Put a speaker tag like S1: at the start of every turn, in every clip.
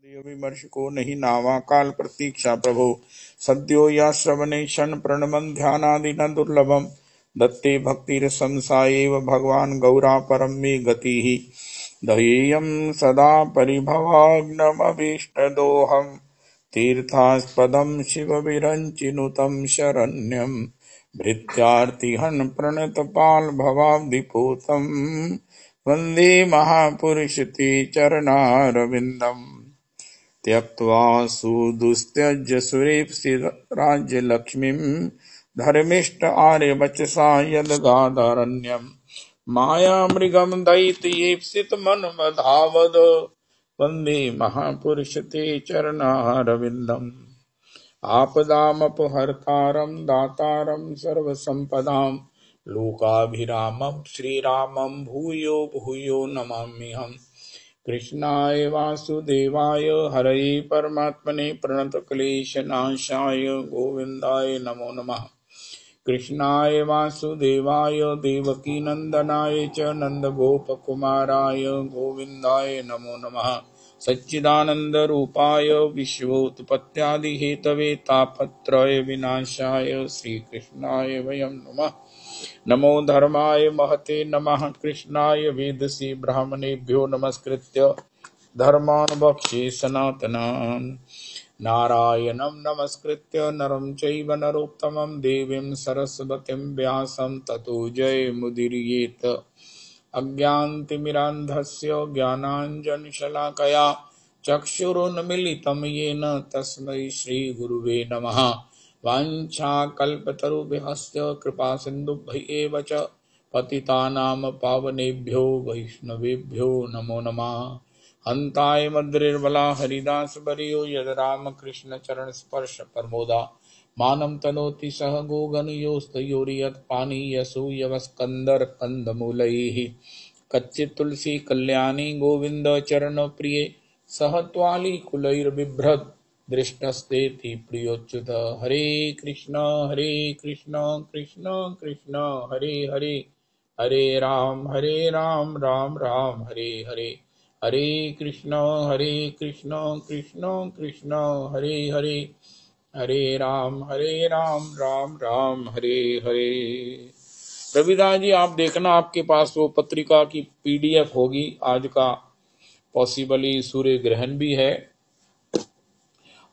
S1: विमर्श को नहीं नावा काल प्रतीक्षा प्रभो सद्यो या श्रवणे क्षण प्रणमन ध्यानादि न दुर्लभम दत्ते भक्तिर संसाएव भगवान गौरा परम मे गति दह्येयं सदा परिभवाग्नमभीष्टदोहं तीर्थास्पदं शिवविरञ्चिनुतं शरण्यं भृत्यार्तिहन् प्रणतपाल भवाब्धिपूतं वन्दे महापुरुष ते चरणारविन्दम् त्यक्त्वा सुदुस्त्यज्य सुरेप्सित राज्यलक्ष्मीं धर्मिष्ठ आर्यवचसा यदगादारण्यं मायामृगं दैत्येप्सितमन्मधावद वन्दे महापुरुष ते चरणारविन्दम् आपदामपहर्तारं दातारं सर्वसम्पदां लोकाभिरामं श्रीरामं भूयो भूयो नमाम्यहम् कृष्णाय वासुदेवाय हरये परमात्मने प्रणतक्लेशनाशाय गोविन्दाय नमो नमः। कृष्णाय वासुदेवाय देवकीनन्दनाय च नन्दगोपकुमाराय गोविन्दाय नमो नमः। सच्चिदानन्दरूपाय विश्वोत्पत्त्यादिहेतवे तापत्रय विनाशाय श्रीकृष्णाय वयं नमः। नमो धर्माय महते नमः। कृष्णाय वेदसी ब्राह्मणेभ्यो नमस्कृत्य धर्मान् वक्ष्ये सनातनान् नारायणं नमस्कृत्य नरं चैव नरोत्तमं देवीं सरस्वतीं व्यासं ततो जयमुदीरयेत्। अज्ञानतिमिरान्धस्य ज्ञानाञ्जनशलाकया चक्षुरुन्मीलितं येन तस्मै श्रीगुरुवे नमः। वाञ्छाकल्पतरुभ्यश्च कृपासिन्धुभ्यैव च पतितानां पावनेभ्यो वैष्णवेभ्यो नमो नमः। हन्ताय मद्रिर्बला हरिदासवर्यो यद् रामकृष्णचरणस्पर्श प्रमोदा मानं तनोति सह गोगणयोस्तयोर्यत् पानीयसूयवस्कन्दर्कन्दमूलैः कच्चित् तुलसी कल्याणी गोविन्द चरणप्रिये सह त्वालिकुलैर्बिभ्रत् दृष्टस्तेति प्रियोच्युत। हरे कृष्ण कृष्ण कृष्ण हरे हरे हरे राम राम राम हरे हरे हरे कृष्ण कृष्ण कृष्ण हरे हरे हरे राम राम राम हरे हरे। रविदास जी आप देखना, आपके पास वो पत्रिका की PDF होगी। आज का पॉसिबली सूर्य ग्रहण भी है।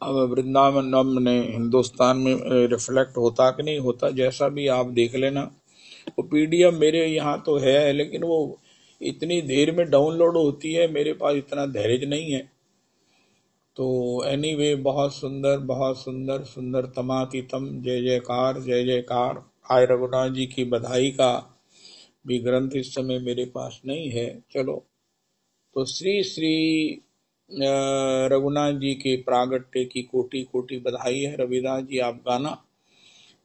S1: अब वृंदावन ने हिंदुस्तान में रिफ्लेक्ट होता कि नहीं होता, जैसा भी आप देख लेना। वो PDF मेरे यहाँ तो है, लेकिन वो इतनी देर में डाउनलोड होती है, मेरे पास इतना धैर्य नहीं है। तो एनीवे बहुत सुंदर सुंदर तमातीतम जय जयकार जय जयकार। आय रघुनाथ जी की बधाई का भी ग्रंथ इस समय मेरे पास नहीं है। चलो, तो श्री श्री रघुनाथ जी के प्रागट्य की कोटि कोटि बधाई है। रविदास जी आप गाना।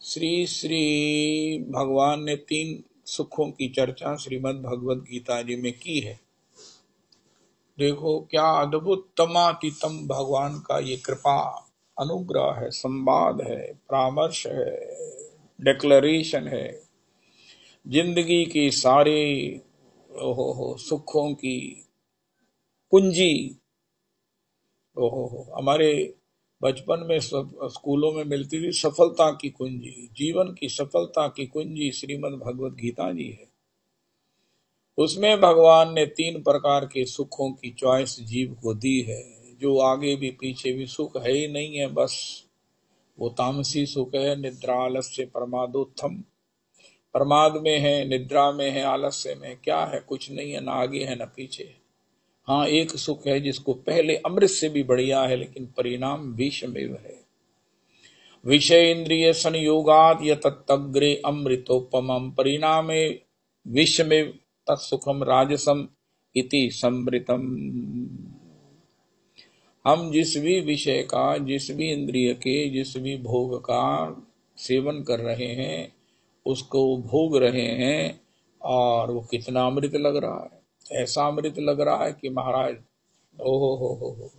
S1: श्री श्री भगवान ने 3 सुखों की चर्चा श्रीमद् भगवद गीता जी में की है। देखो क्या अद्भुत तमातीतम भगवान का ये कृपा अनुग्रह है, संवाद है, परामर्श है, डिक्लेरेशन है। जिंदगी की सारे सुखों की कुंजी हमारे बचपन में स्कूलों में मिलती थी। सफलता की कुंजी, जीवन की सफलता की कुंजी श्रीमद् भगवद गीता जी है। उसमें भगवान ने 3 प्रकार के सुखों की चॉइस जीव को दी है, जो आगे भी पीछे भी सुख है ही नहीं है। बस वो तामसी सुख है, निद्रा आलस्य प्रमादोत्थम। प्रमाद में है, निद्रा में है, आलस्य में क्या है? कुछ नहीं है, ना आगे है ना पीछे। हाँ, एक सुख है जिसको पहले अमृत से भी बढ़िया है, लेकिन परिणाम विषमेव है। विषय इंद्रिय संयोगात यतग्रे अमृतोपमम परिणामे विषमेव तत्सुखम राजसम इति समृतम। हम जिस भी विषय का, जिस भी इंद्रिय के, जिस भी भोग का सेवन कर रहे हैं, उसको भोग रहे हैं, और वो कितना अमृत लग रहा है। ऐसा अमृत लग रहा है कि महाराज हो।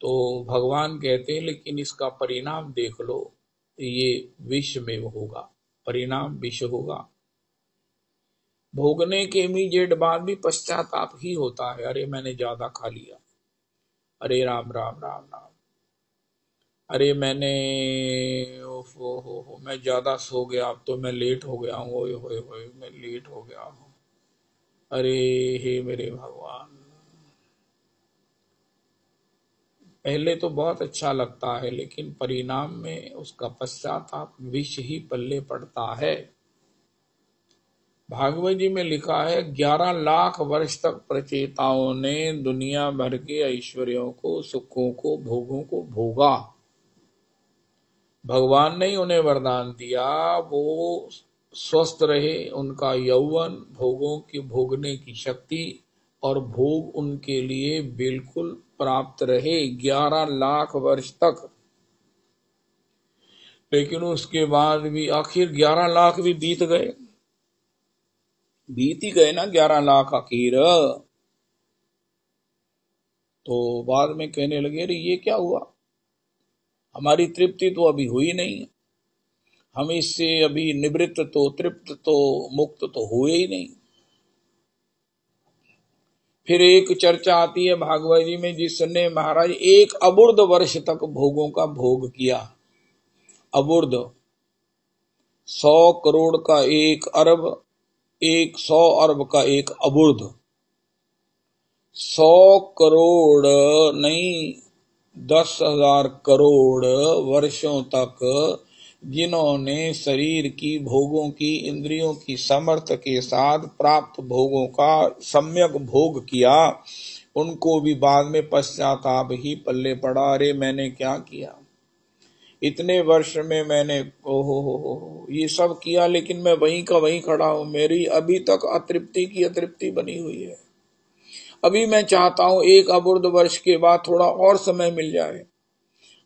S1: तो भगवान कहते हैं लेकिन इसका परिणाम देख लो, ये विष में होगा, परिणाम विष होगा। भोगने के इमीडिएट बाद भी पश्चाताप ही होता है, अरे मैंने ज्यादा खा लिया, अरे राम राम राम राम, अरे मैंने ओफो हो मैं ज्यादा सो गया, अब तो मैं लेट हो गया हूँ, ओए होए होए मैं लेट हो गया हूँ, अरे हे मेरे भगवान। पहले तो बहुत अच्छा लगता है, लेकिन परिणाम में उसका पश्चाताप विष ही पल्ले पड़ता है। भागवत जी में लिखा है 11 लाख वर्ष तक प्रचेताओं ने दुनिया भर के ऐश्वर्यों को, सुखों को, भोगों को भोगा। भगवान ने ही उन्हें वरदान दिया, वो स्वस्थ रहे, उनका यौवन, भोगों की भोगने की शक्ति और भोग उनके लिए बिल्कुल प्राप्त रहे 11 लाख वर्ष तक। लेकिन उसके बाद भी आखिर 11 लाख भी बीत गए, बीत ही गए ना 11 लाख आखिर। तो बाद में कहने लगे अरे ये क्या हुआ, हमारी तृप्ति तो अभी हुई नहीं, हम इससे अभी निवृत्त तो, तृप्त तो, मुक्त तो हुए ही नहीं। फिर एक चर्चा आती है भागवत जी में, जिसने महाराज 1 अबुर्द वर्ष तक भोगों का भोग किया। अबुर्द 100 करोड़ का 1 अरब, 100 अरब का 1 अबुर्द, 100 करोड़ नहीं 10,000 करोड़ वर्षों तक जिन्होंने शरीर की भोगों की, इंद्रियों की सामर्थ्य के साथ प्राप्त भोगों का सम्यक भोग किया, उनको भी बाद में पश्चाताप ही पल्ले पड़ा, अरे मैंने क्या किया, इतने वर्ष में मैंने ओहो ये सब किया, लेकिन मैं वहीं का वहीं खड़ा हूं, मेरी अभी तक अतृप्ति की अतृप्ति बनी हुई है। अभी मैं चाहता हूं 1 अबुर्द वर्ष के बाद थोड़ा और समय मिल जाए।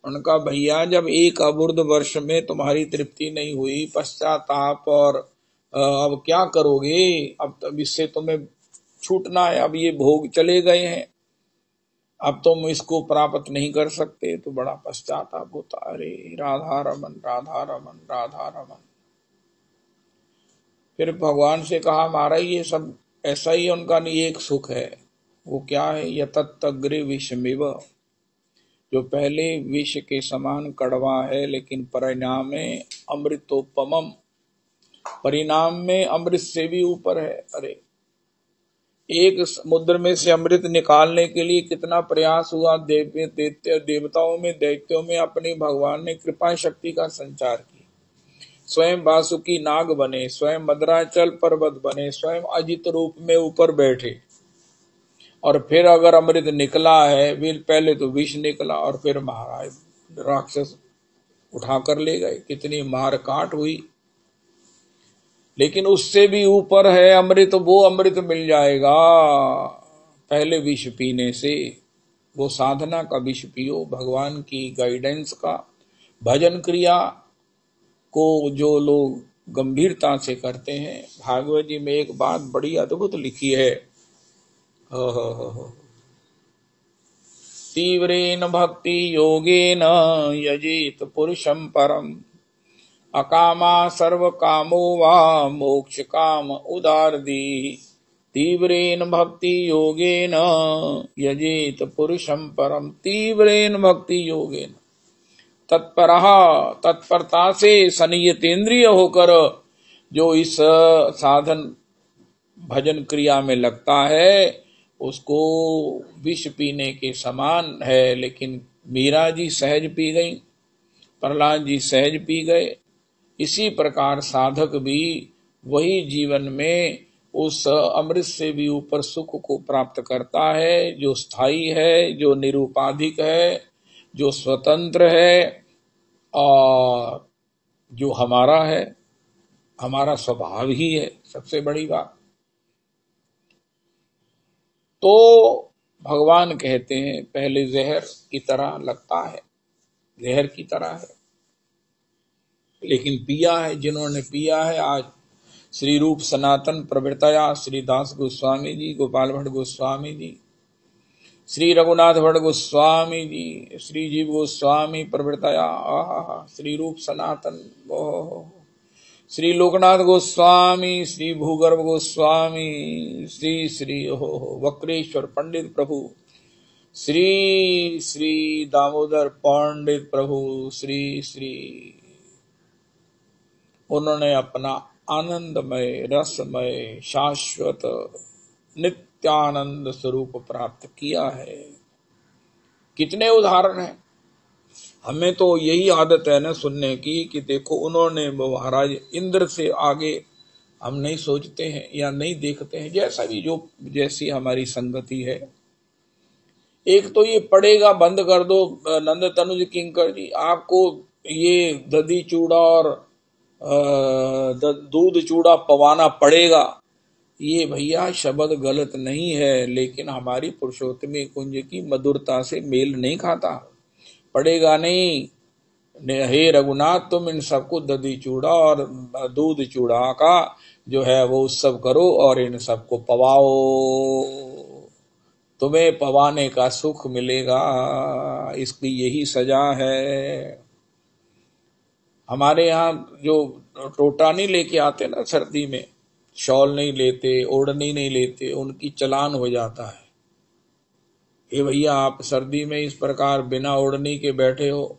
S1: उनका भैया जब 1 अबुर्द वर्ष में तुम्हारी तृप्ति नहीं हुई, पश्चाताप और अब क्या करोगे, अब तब इससे तुम्हें छूटना है, अब ये भोग चले गए हैं, अब तुम इसको प्राप्त नहीं कर सकते, तो बड़ा पश्चाताप होता, अरे राधा रमन राधा रमन राधा रमन। फिर भगवान से कहा महाराज ये सब ऐसा ही उनका नहीं, एक सुख है, वो क्या है, यतत्तग्रे विषमिव, जो पहले विष के समान कड़वा है लेकिन परिणाम में अमृतोपमम, परिणाम में अमृत से भी ऊपर है। अरे एक समुद्र में से अमृत निकालने के लिए कितना प्रयास हुआ, देवताओं में दैत्यों में अपनी भगवान ने कृपा शक्ति का संचार की, स्वयं वासुकी नाग बने, स्वयं मद्राचल पर्वत बने, स्वयं अजित रूप में ऊपर बैठे, और फिर अगर अमृत निकला है, पहले तो विष निकला और फिर महाराज राक्षस उठा कर ले गए, कितनी मार काट हुई। लेकिन उससे भी ऊपर है अमृत, वो अमृत मिल जाएगा पहले विष पीने से, वो साधना का विष पियो, भगवान की गाइडेंस का, भजन क्रिया को जो लोग गंभीरता से करते हैं। भागवत जी में एक बात बड़ी अद्भुत लिखी है, तीव्रेन भक्ति योगेन यजेत पुरुषं परम, अकामा सर्व कामो वा मोक्ष काम उदारदी, तीव्रेन भक्ति योगेन यजेत पुरुषं परम, तीव्रेन भक्ति योगेन, तत्परः, तत्परता से संयतेंद्रिय होकर जो इस साधन भजन क्रिया में लगता है, उसको विष पीने के समान है। लेकिन मीरा जी सहज पी गई, प्रहलाद जी सहज पी गए, इसी प्रकार साधक भी वही जीवन में उस अमृत से भी ऊपर सुख को प्राप्त करता है, जो स्थायी है, जो निरुपाधिक है, जो स्वतंत्र है, और जो हमारा है, हमारा स्वभाव ही है, सबसे बड़ी बात। तो भगवान कहते हैं पहले जहर की तरह लगता है, जहर की तरह है, लेकिन पिया है, जिन्होंने पिया है, आज श्री रूप सनातन प्रवृत्तया श्री दास गोस्वामी जी, गोपाल भट्ट गोस्वामी जी, श्री रघुनाथ भट्ट गोस्वामी जी, श्री जीव गोस्वामी प्रवृत्तया, श्री रूप सनातन, श्री लोकनाथ गोस्वामी, श्री भूगर्भ गोस्वामी, श्री श्री वक्रेश्वर पंडित प्रभु, श्री श्री दामोदर पंडित प्रभु, श्री श्री, उन्होंने अपना आनंदमय रसमय शाश्वत नित्यानंद स्वरूप प्राप्त किया है। कितने उदाहरण हैं। हमें तो यही आदत है ना सुनने की कि देखो उन्होंने महाराज इंद्र से आगे हम नहीं सोचते हैं या नहीं देखते हैं, जैसा भी जो जैसी हमारी संगति है। एक तो ये पड़ेगा बंद कर दो नंद तनुज किंकर जी, आपको ये दधी चूड़ा और दूध चूड़ा पवाना पड़ेगा, ये भैया शब्द गलत नहीं है, लेकिन हमारी पुरुषोत्तमी कुंज की मधुरता से मेल नहीं खाता। पड़ेगा नहीं। हे रघुनाथ, तुम इन सबको दधी चूड़ा और दूध चूड़ा का जो है वो उत्सव करो और इन सबको पवाओ, तुम्हें पवाने का सुख मिलेगा। इसकी यही सजा है। हमारे यहाँ जो टोटा नहीं लेके आते ना सर्दी में, शॉल नहीं लेते, ओढ़नी नहीं लेते, उनकी चालान हो जाता है। ये भैया आप सर्दी में इस प्रकार बिना ओढ़नी के बैठे हो,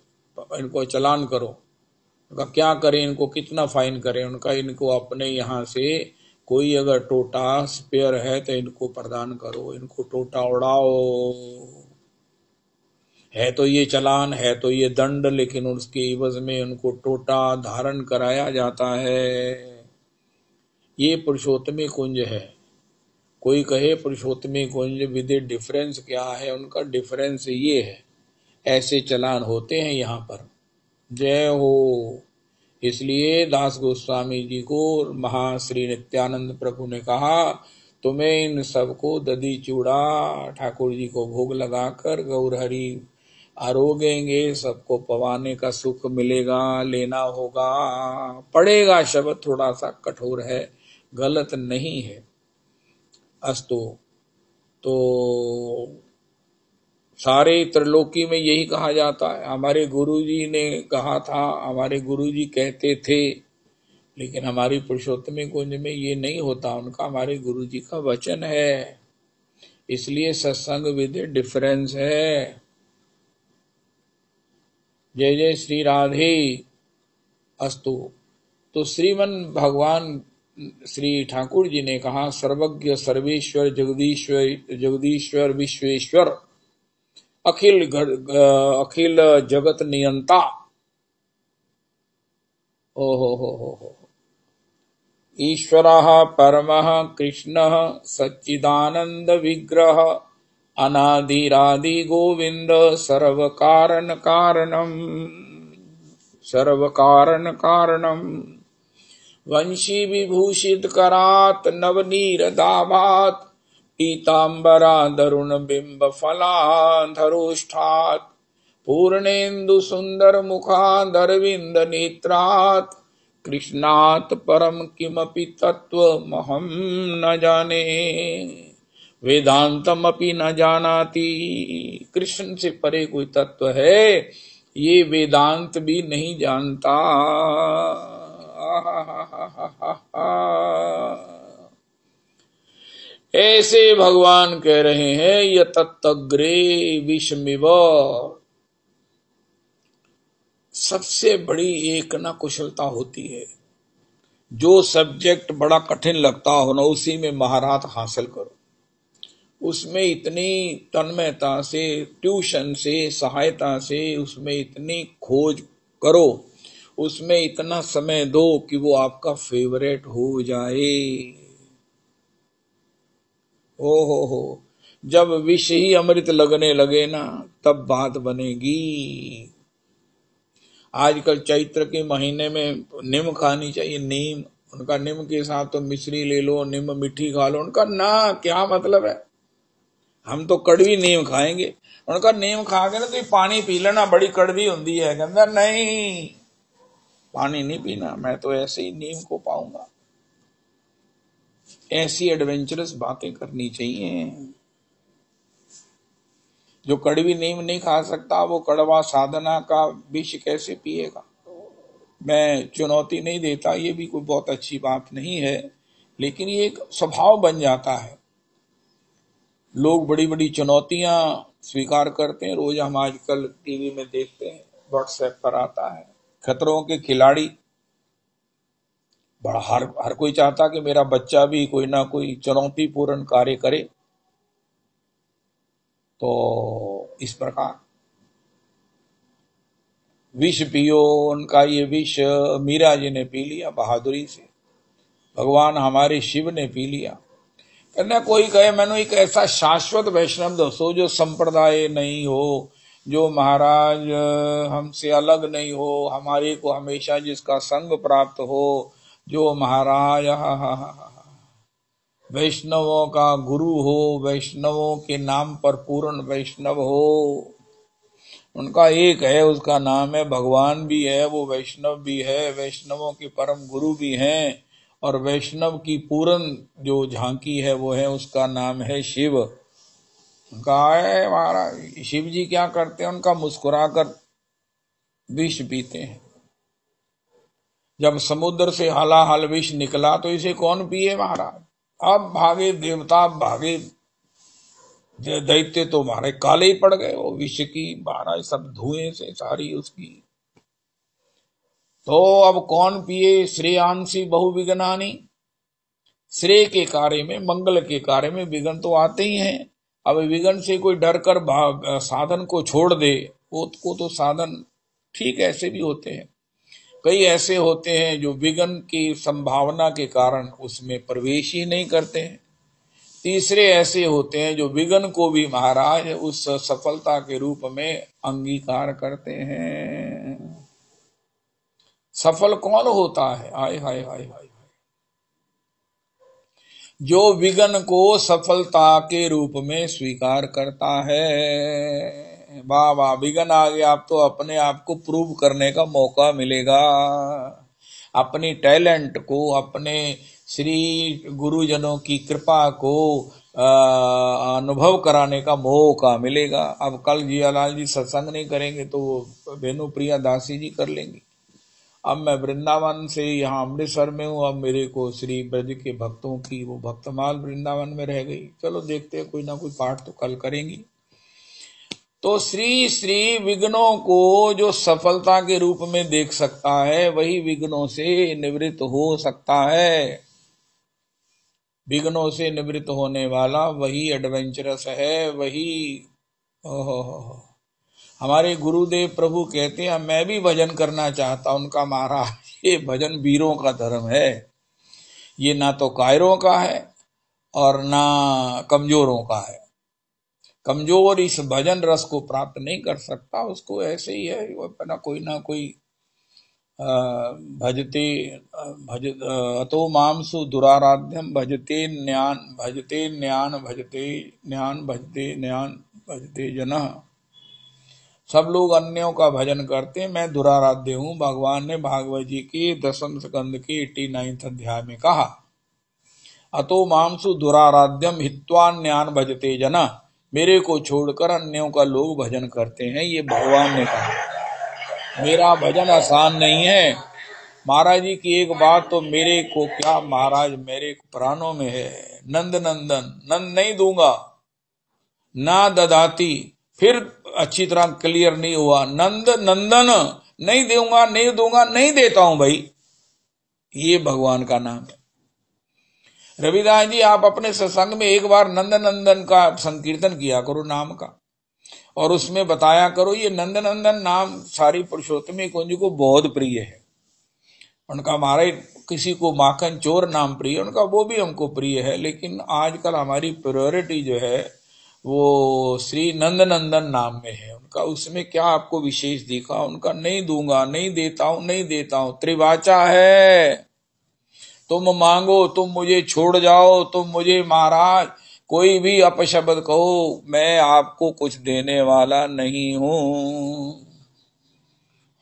S1: इनको चालान करो। उनका क्या करें, इनको कितना फाइन करें? उनका इनको अपने यहाँ से कोई अगर टोटा स्पेयर है तो इनको प्रदान करो, इनको टोटा उड़ाओ। है तो ये चालान, है तो ये दंड, लेकिन उसके इवज में उनको टोटा धारण कराया जाता है। ये पुरुषोत्तमी कुंज है। कोई कहे पुरुषोत्तमी कुंज विद डिफरेंस क्या है? उनका डिफरेंस ये है, ऐसे चालान होते हैं यहाँ पर। जय हो। इसलिए दास गोस्वामी जी को महाश्री नित्यानंद प्रभु ने कहा, तुम्हें इन सबको दधी चूड़ा ठाकुर जी को भोग लगाकर गौरहरि आरोगेंगे, सबको पवाने का सुख मिलेगा, लेना होगा। पड़ेगा शब्द थोड़ा सा कठोर है, गलत नहीं है। अस्तु। तो सारे त्रिलोकी में यही कहा जाता है। हमारे गुरुजी ने कहा था, हमारे गुरुजी कहते थे, लेकिन हमारी पुरुषोत्तमी कुंज में ये नहीं होता। उनका हमारे गुरुजी का वचन है, इसलिए सत्संग विद डिफरेंस है। जय जय श्री राधे। अस्तु। तो श्रीमन भगवान श्री ठाकुर जी ने कहा, सर्वज्ञ सर्वेश्वर जगदीश्वर विश्वेश्वर अखिल जगत नियंता। हो ईश्वरः परमः कृष्णः सच्चिदानंद विग्रह अनादिरादि गोविंद सर्व कारण कारणम वंशी विभूषित करात नवनीर दाभात पीतांबरा दरुण बिंब फलाधरोष्ठात पूर्णेन्दु सुंदर मुखादरविंद नेत्रात कृष्णात परम किमपि तत्वमहं न जाने वेदांतमपि न जानाति। कृष्ण से परे कोई तत्व है ये वेदांत भी नहीं जानता। ऐसे भगवान कह रहे हैं, ये तत्तग्रे विषमिव। सबसे बड़ी एक ना कुशलता होती है, जो सब्जेक्ट बड़ा कठिन लगता हो ना उसी में महारत हासिल करो, उसमें इतनी तन्मयता से, ट्यूशन से, सहायता से उसमें इतनी खोज करो, उसमें इतना समय दो कि वो आपका फेवरेट हो जाए। हो जब विष ही अमृत लगने लगे ना तब बात बनेगी। आजकल चैत्र के महीने में नीम खानी चाहिए, नीम। उनका नीम के साथ तो मिश्री ले लो, नीम मिठी खा लो। उनका ना क्या मतलब है, हम तो कड़वी नीम खाएंगे। उनका नीम खा के ना तो पानी पी लेना, बड़ी कड़वी होती है। कहता नहीं, पानी नहीं पीना, मैं तो ऐसे ही नीम को पाऊंगा। ऐसी एडवेंचरस बातें करनी चाहिए। जो कड़वी नीम नहीं खा सकता वो कड़वा साधना का विष कैसे पिएगा? मैं चुनौती नहीं देता, ये भी कोई बहुत अच्छी बात नहीं है, लेकिन ये एक स्वभाव बन जाता है। लोग बड़ी बड़ी चुनौतियां स्वीकार करते हैं। रोज हम आजकल टीवी में देखते हैं, व्हाट्सएप पर आता है, खतरों के खिलाड़ी। बड़ा हर कोई चाहता कि मेरा बच्चा भी कोई ना कोई चुनौतीपूर्ण कार्य करे। तो इस प्रकार विष पियो, उनका ये विष मीरा जी ने पी लिया बहादुरी से, भगवान हमारे शिव ने पी लिया। कहना कोई कहे मैंने एक ऐसा शाश्वत वैष्णव दसो जो संप्रदाय नहीं हो, जो महाराज हमसे अलग नहीं हो, हमारे को हमेशा जिसका संग प्राप्त हो, जो महाराज वैष्णवों का गुरु हो, वैष्णवों के नाम पर पूर्ण वैष्णव हो। उनका एक है, उसका नाम है भगवान भी है, वो वैष्णव भी है, वैष्णवों के परम गुरु भी हैं, और वैष्णव की पूर्ण जो झांकी है वो है, उसका नाम है शिव। उनका है महाराज शिव जी क्या करते हैं, उनका मुस्कुराकर विष पीते हैं। जब समुद्र से हलाहल विष निकला तो इसे कौन पिए महाराज। अब भागे देवता, भागे दैत्य, तो महाराज काले ही पड़ गए वो विष की महाराज सब धुएं से सारी उसकी। तो अब कौन पिए, श्रेयांसी बहु विघ्नानि। श्रेय के कार्य में, मंगल के कार्य में विघ्न तो आते ही हैं। अब विघ्न से कोई डर कर साधन को छोड़ दे, वो तो साधन ठीक ऐसे भी होते हैं। कई ऐसे होते हैं जो विघ्न की संभावना के कारण उसमें प्रवेश ही नहीं करते हैं। तीसरे ऐसे होते हैं जो विघ्न को भी महाराज उस सफलता के रूप में अंगीकार करते हैं। सफल कौन होता है, हाय हाय हाय हाय, जो विघ्न को सफलता के रूप में स्वीकार करता है। वाह वाह, विघ्न आ गया, आप तो अपने आप को प्रूव करने का मौका मिलेगा, अपनी टैलेंट को, अपने श्री गुरुजनों की कृपा को अनुभव कराने का मौका मिलेगा। अब कल जियालाल जी सत्संग नहीं करेंगे तो वेणु प्रिया दासी जी कर लेंगी। अब मैं वृंदावन से यहाँ अमृतसर में हूँ, अब मेरे को श्री ब्रज के भक्तों की वो भक्तमाल वृंदावन में रह गई। चलो देखते हैं, कोई ना कोई पाठ तो कल करेंगी। तो श्री विघ्नों को जो सफलता के रूप में देख सकता है, वही विघ्नों से निवृत्त हो सकता है। विघ्नों से निवृत्त होने वाला वही एडवेंचरस है, वही हमारे गुरुदेव प्रभु कहते हैं मैं भी भजन करना चाहता। उनका महाराज ये भजन वीरों का धर्म है, ये ना तो कायरों का है और ना कमजोरों का है। कमजोर इस भजन रस को प्राप्त नहीं कर सकता, उसको ऐसे ही है, वो अपना कोई ना कोई भजते अतो मामसु दुराराध्यम भजते न्यान भजते न्यान भजते न्यान भजते न्यान भजते जनः। सब लोग अन्यों का भजन करते हैं, मैं दुराराध्य हूं। भगवान ने भागवत जी के 10वें स्कंद के 89वें अध्याय में कहा, अतो मामसु दुराराध्यम हित्वान्यान भजते जना। मेरे को छोड़कर अन्यों का लोग भजन करते हैं, ये भगवान ने कहा। मेरा भजन आसान नहीं है। महाराज जी की एक बात तो मेरे को क्या महाराज मेरे प्राणों में है, नंद नंदन, नंद नहीं दूंगा ना ददाती, फिर अच्छी तरह क्लियर नहीं हुआ, नंद नंदन नहीं दूंगा, नहीं दूंगा, नहीं देता हूं भाई, ये भगवान का नाम है। रविदास जी आप अपने सत्संग में एक बार नंद नंदन का संकीर्तन किया करो नाम का, और उसमें बताया करो ये नंद नंदन नाम सारी पुरुषोत्तमी कुंज को बहुत प्रिय है। उनका हमारे किसी को माखन चोर नाम प्रिय, उनका वो भी हमको प्रिय है, लेकिन आजकल हमारी प्रायोरिटी जो है वो श्री नंद नंदन नाम में है उनका। उसमें क्या आपको विशेष दिखा उनका, नहीं दूंगा, नहीं देता हूं, नहीं देता हूं, त्रिवाचा है। तुम मांगो, तुम मुझे छोड़ जाओ, तुम मुझे महाराज कोई भी अपशब्द कहो, मैं आपको कुछ देने वाला नहीं हूं।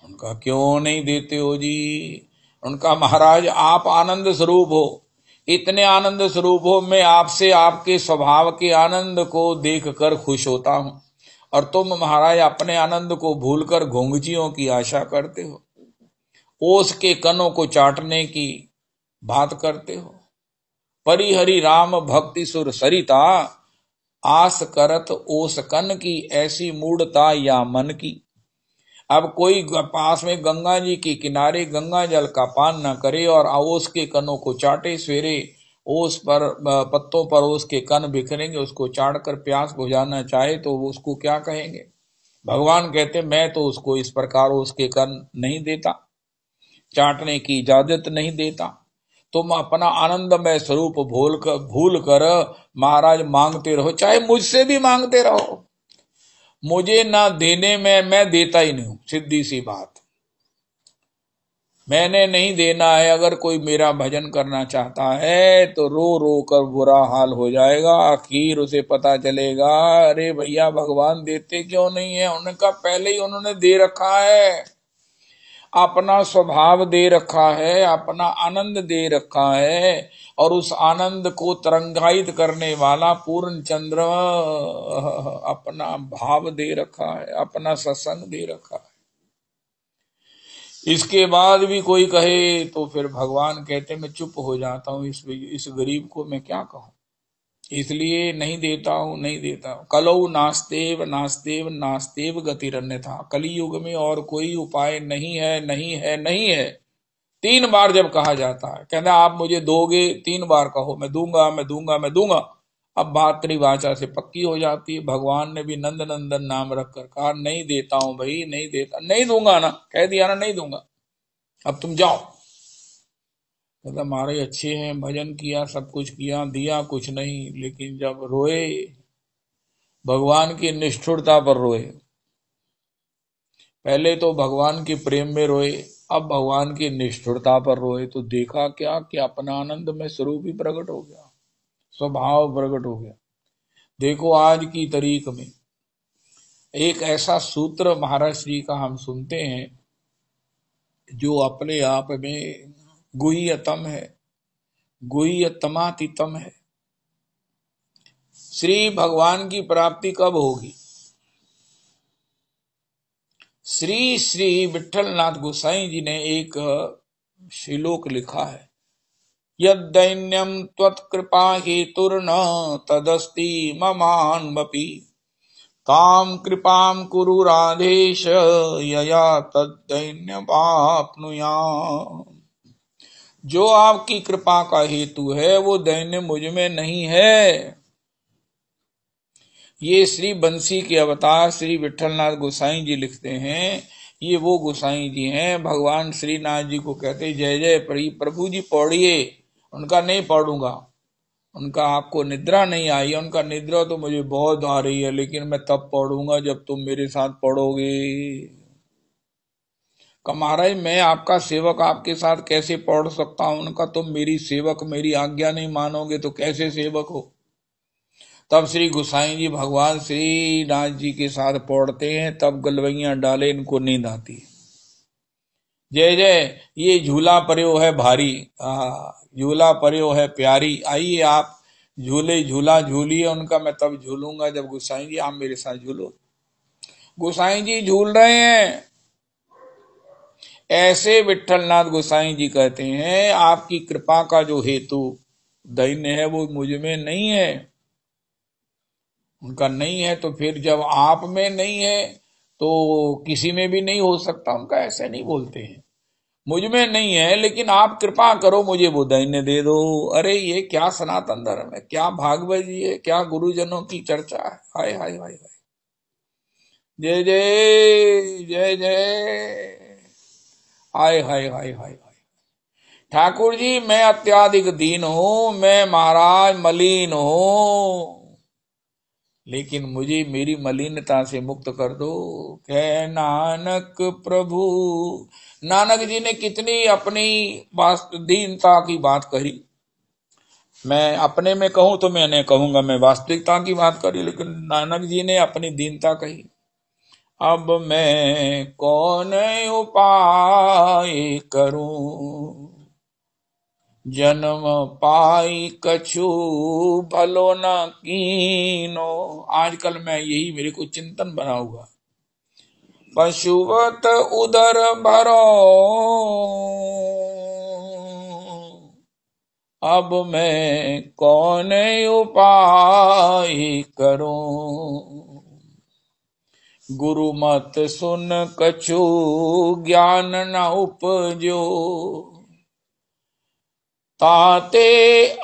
S1: उनका क्यों नहीं देते हो जी? उनका महाराज आप आनंद स्वरूप हो, इतने आनंद स्वरूप हो, मैं आपसे आपके स्वभाव के आनंद को देखकर खुश होता हूं, और तुम महाराज अपने आनंद को भूलकर घोंघचियों की आशा करते हो। ओस के कनों को चाटने की बात करते हो। परिहरि राम भक्ति सुर सरिता, आस करत ओस कन की, ऐसी मूढ़ता या मन की। अब कोई पास में गंगा जी के किनारे गंगा जल का पान न करे और ओस के कनों को चाटे, सवेरे ओस पर पत्तों पर ओस के कन बिखरेंगे, उसको चाट कर प्यास बुझाना चाहे तो वो उसको क्या कहेंगे। भगवान कहते मैं तो उसको इस प्रकार ओस के कन नहीं देता, चाटने की इजाजत नहीं देता। तुम अपना आनंदमय स्वरूप भूल कर महाराज मांगते रहो, चाहे मुझसे भी मांगते रहो, मुझे ना देने में मैं देता ही नहीं हूं। सीधी सी बात, मैंने नहीं देना है। अगर कोई मेरा भजन करना चाहता है तो रो रो कर बुरा हाल हो जाएगा, आखिर उसे पता चलेगा अरे भैया भगवान देते क्यों नहीं है। उनका पहले ही उन्होंने दे रखा है, अपना स्वभाव दे रखा है, अपना आनंद दे रखा है, और उस आनंद को तरंगायित करने वाला पूर्ण चंद्र अपना भाव दे रखा है, अपना सत्संग दे रखा है। इसके बाद भी कोई कहे तो फिर भगवान कहते मैं चुप हो जाता हूं, इस गरीब को मैं क्या कहूं, इसलिए नहीं देता हूं, नहीं देता हूं। कलौ नास्तेव नास्तेव नास्तेव गतिरन्यथा, कलियुग में और कोई उपाय नहीं है, नहीं है, नहीं है। 3 बार जब कहा जाता है, कहना आप मुझे दोगे, 3 बार कहो मैं दूंगा, मैं दूंगा, मैं दूंगा। अब बात त्रिवाचा से पक्की हो जाती है। भगवान ने भी नंद नंदन नाम रखकर कहा नहीं देता हूं भाई, नहीं देता, नहीं दूंगा ना, कह दिया ना नहीं दूंगा, अब तुम जाओ। मतलब हमारे अच्छे हैं, भजन किया, सब कुछ किया, दिया कुछ नहीं, लेकिन जब रोए भगवान की निष्ठुरता पर रोए। पहले तो भगवान के प्रेम में रोए, अब भगवान की निष्ठुरता पर रोए, तो देखा क्या कि अपना आनंद में स्वरूप ही प्रकट हो गया, स्वभाव प्रकट हो गया। देखो आज की तारीख में एक ऐसा सूत्र महाराज श्री का हम सुनते हैं जो अपने आप में गुह्यतम है, गुह्यतमातीतम है। श्री भगवान की प्राप्ति कब होगी? श्री श्री विठलनाथ गोसाई जी ने एक श्लोक लिखा है, यद्दैन्यम त्वत्कृपा हेतुर्न तदस्ति ममान्वपि, ताम कृपाम कुरु राधेश यया तद्दैन्यमाप्नुयाम्। जो आपकी कृपा का हेतु है वो दैन्य मुझ में नहीं है। ये श्री बंसी के अवतार श्री विठलनाथ गोसाई जी लिखते हैं, ये वो गोसाई जी हैं, भगवान श्रीनाथ जी को कहते जय जय प्रभु जी पढ़िए। उनका नहीं पढ़ूंगा, उनका आपको निद्रा नहीं आई है, उनका निद्रा तो मुझे बहुत आ रही है, लेकिन मैं तब पढ़ूंगा जब तुम मेरे साथ पढ़ोगे। महाराज मैं आपका सेवक आपके साथ कैसे पढ़ सकता हूं? उनका तुम मेरी सेवक, मेरी आज्ञा नहीं मानोगे तो कैसे सेवक हो? तब श्री गोसाई जी भगवान श्री नाथ जी के साथ पढ़ते हैं, तब गलवैया डाले इनको नींद आती है। जय जय, ये झूला पर्यो है भारी, झूला पर्यो है प्यारी, आइए आप झूले झूला झूलिए। उनका मैं तब झूलूंगा जब गोसाई जी आप मेरे साथ झूलो। गोसाई जी झूल रहे हैं। ऐसे विठलनाथ गोसाई जी कहते हैं आपकी कृपा का जो हेतु दैन्य है वो मुझ में नहीं है। उनका नहीं है तो फिर जब आप में नहीं है तो किसी में भी नहीं हो सकता। उनका ऐसे नहीं बोलते हैं, मुझ में नहीं है लेकिन आप कृपा करो मुझे वो दैन्य दे दो। अरे ये क्या सनातन धर्म है, क्या भागवत जी है, क्या गुरुजनों की चर्चा है। हाय हाय हाय हाय, जय जय जय जय, हाय हाय हाय हाय हाय। ठाकुर जी मैं अत्याधिक दीन हूं, मैं महाराज मलिन हूं, लेकिन मुझे मेरी मलिनता से मुक्त कर दो। कह नानक प्रभु। नानक जी ने कितनी अपनी दीनता की बात कही। मैं अपने में कहूं तो मैंने कहूंगा मैं वास्तविकता की बात करी, लेकिन नानक जी ने अपनी दीनता कही। अब मैं कौन उपाय करूं, जन्म पाई कछु भलो न कीनो। आजकल मैं यही मेरे को चिंतन बना हुआ, पशुवत उदर भरो, अब मैं कौन उपाय करूं। गुरु मत सुन कछु ज्ञान न उपजो, ताते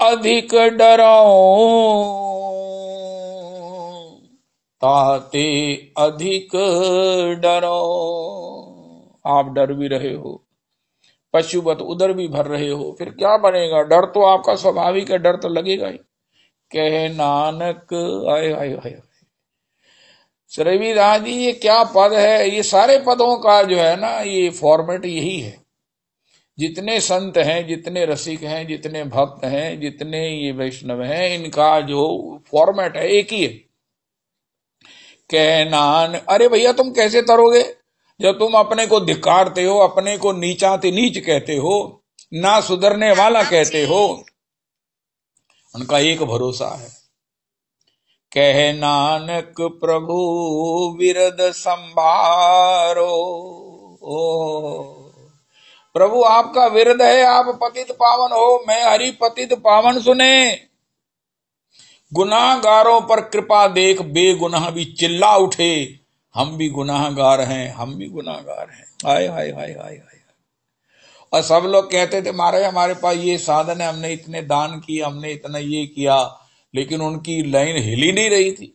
S1: अधिक डरो, ताते अधिक डरो। आप डर भी रहे हो, पशुवत उदर भी भर रहे हो, फिर क्या बनेगा। डर तो आपका स्वाभाविक है, डर तो लगेगा ही। कहे नानक, आए आए आए रविदास जी, ये क्या पद है। ये सारे पदों का जो है ना, ये फॉर्मेट यही है। जितने संत हैं, जितने रसिक हैं, जितने भक्त हैं, जितने ये वैष्णव हैं, इनका जो फॉर्मेट है एक ही है। कह नान, अरे भैया तुम कैसे तरोगे जब तुम अपने को धिक्कारते हो, अपने को नीचाते नीच कहते हो, ना सुधरने वाला कहते हो। उनका एक भरोसा है। कह नानक प्रभु विरद संभारो, प्रभु आपका विरद है, आप पतित पावन हो, मैं हरि पतित पावन सुने। गुनाहगारों पर कृपा देख बेगुनाह भी चिल्ला उठे, हम भी गुनाहगार हैं, हम भी गुनाहगार हैं। हाय हाय हाय हाय हाय। और सब लोग कहते थे महाराज हमारे पास ये साधन है, हमने इतने दान किए, हमने इतना ये किया, लेकिन उनकी लाइन हिल ही नहीं रही थी।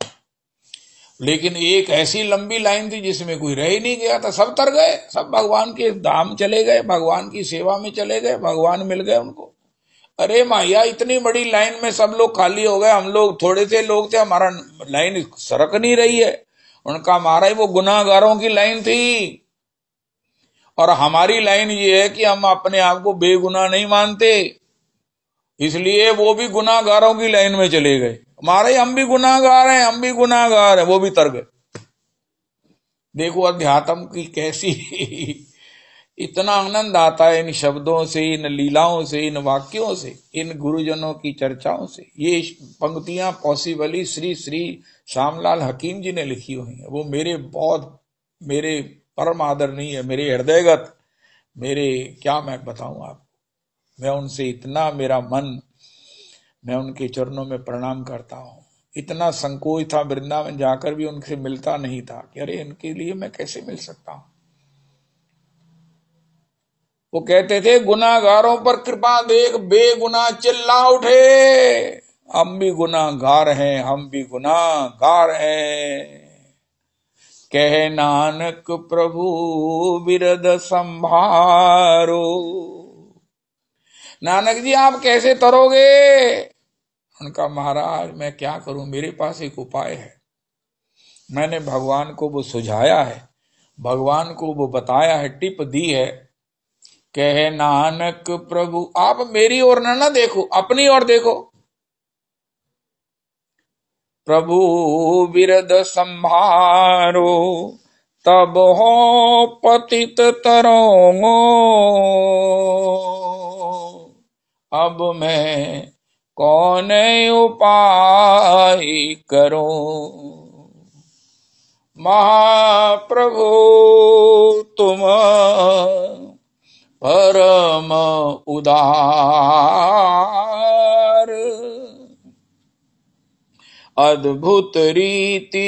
S1: लेकिन एक ऐसी लंबी लाइन थी जिसमें कोई रह ही नहीं गया था, सब तर गए, सब भगवान के धाम चले गए, भगवान की सेवा में चले गए, भगवान मिल गए उनको। अरे माया, इतनी बड़ी लाइन में सब लोग खाली हो गए, हम लोग थोड़े से लोग थे, हमारा लाइन सरक नहीं रही है। उनका महाराज वो गुनाहगारों की लाइन थी, और हमारी लाइन ये है कि हम अपने आप को बेगुनाह नहीं मानते, इसलिए वो भी गुनाहगारों की लाइन में चले गए। महाराज हम भी गुनाहगार हैं, हम भी गुनाहगार हैं, वो भी तर गए। देखो अध्यात्म की कैसी इतना आनंद आता है इन शब्दों से, इन लीलाओं से, इन वाक्यों से, इन गुरुजनों की चर्चाओं से। ये पंक्तियां पॉसिबली श्री श्री श्यामलाल हकीम जी ने लिखी हुई हैं। वो मेरे परम आदरणीय है, मेरे हृदयगत, मेरे क्या मैं बताऊं आपको। मैं उनसे इतना, मेरा मन, मैं उनके चरणों में प्रणाम करता हूं। इतना संकोच था, वृंदावन जाकर भी उनसे मिलता नहीं था कि अरे इनके लिए मैं कैसे मिल सकता हूं। वो कहते थे गुनाहगारों पर कृपा देख बेगुनाह चिल्ला उठे, हम भी गुनाहगार हैं, हम भी गुनाहगार हैं। कह नानक प्रभु विरद संभारो, नानक जी आप कैसे तरोगे। उनका महाराज मैं क्या करूं, मेरे पास एक उपाय है। मैंने भगवान को वो सुझाया है, भगवान को वो बताया है, टिप दी है। कह नानक प्रभु आप मेरी ओर ना देखो, अपनी ओर देखो। प्रभु विरद संभारो, तब हो पतित तरों, अब मैं कौन उपाय करूं। महाप्रभु तुम परम उदार, अद्भुत रीति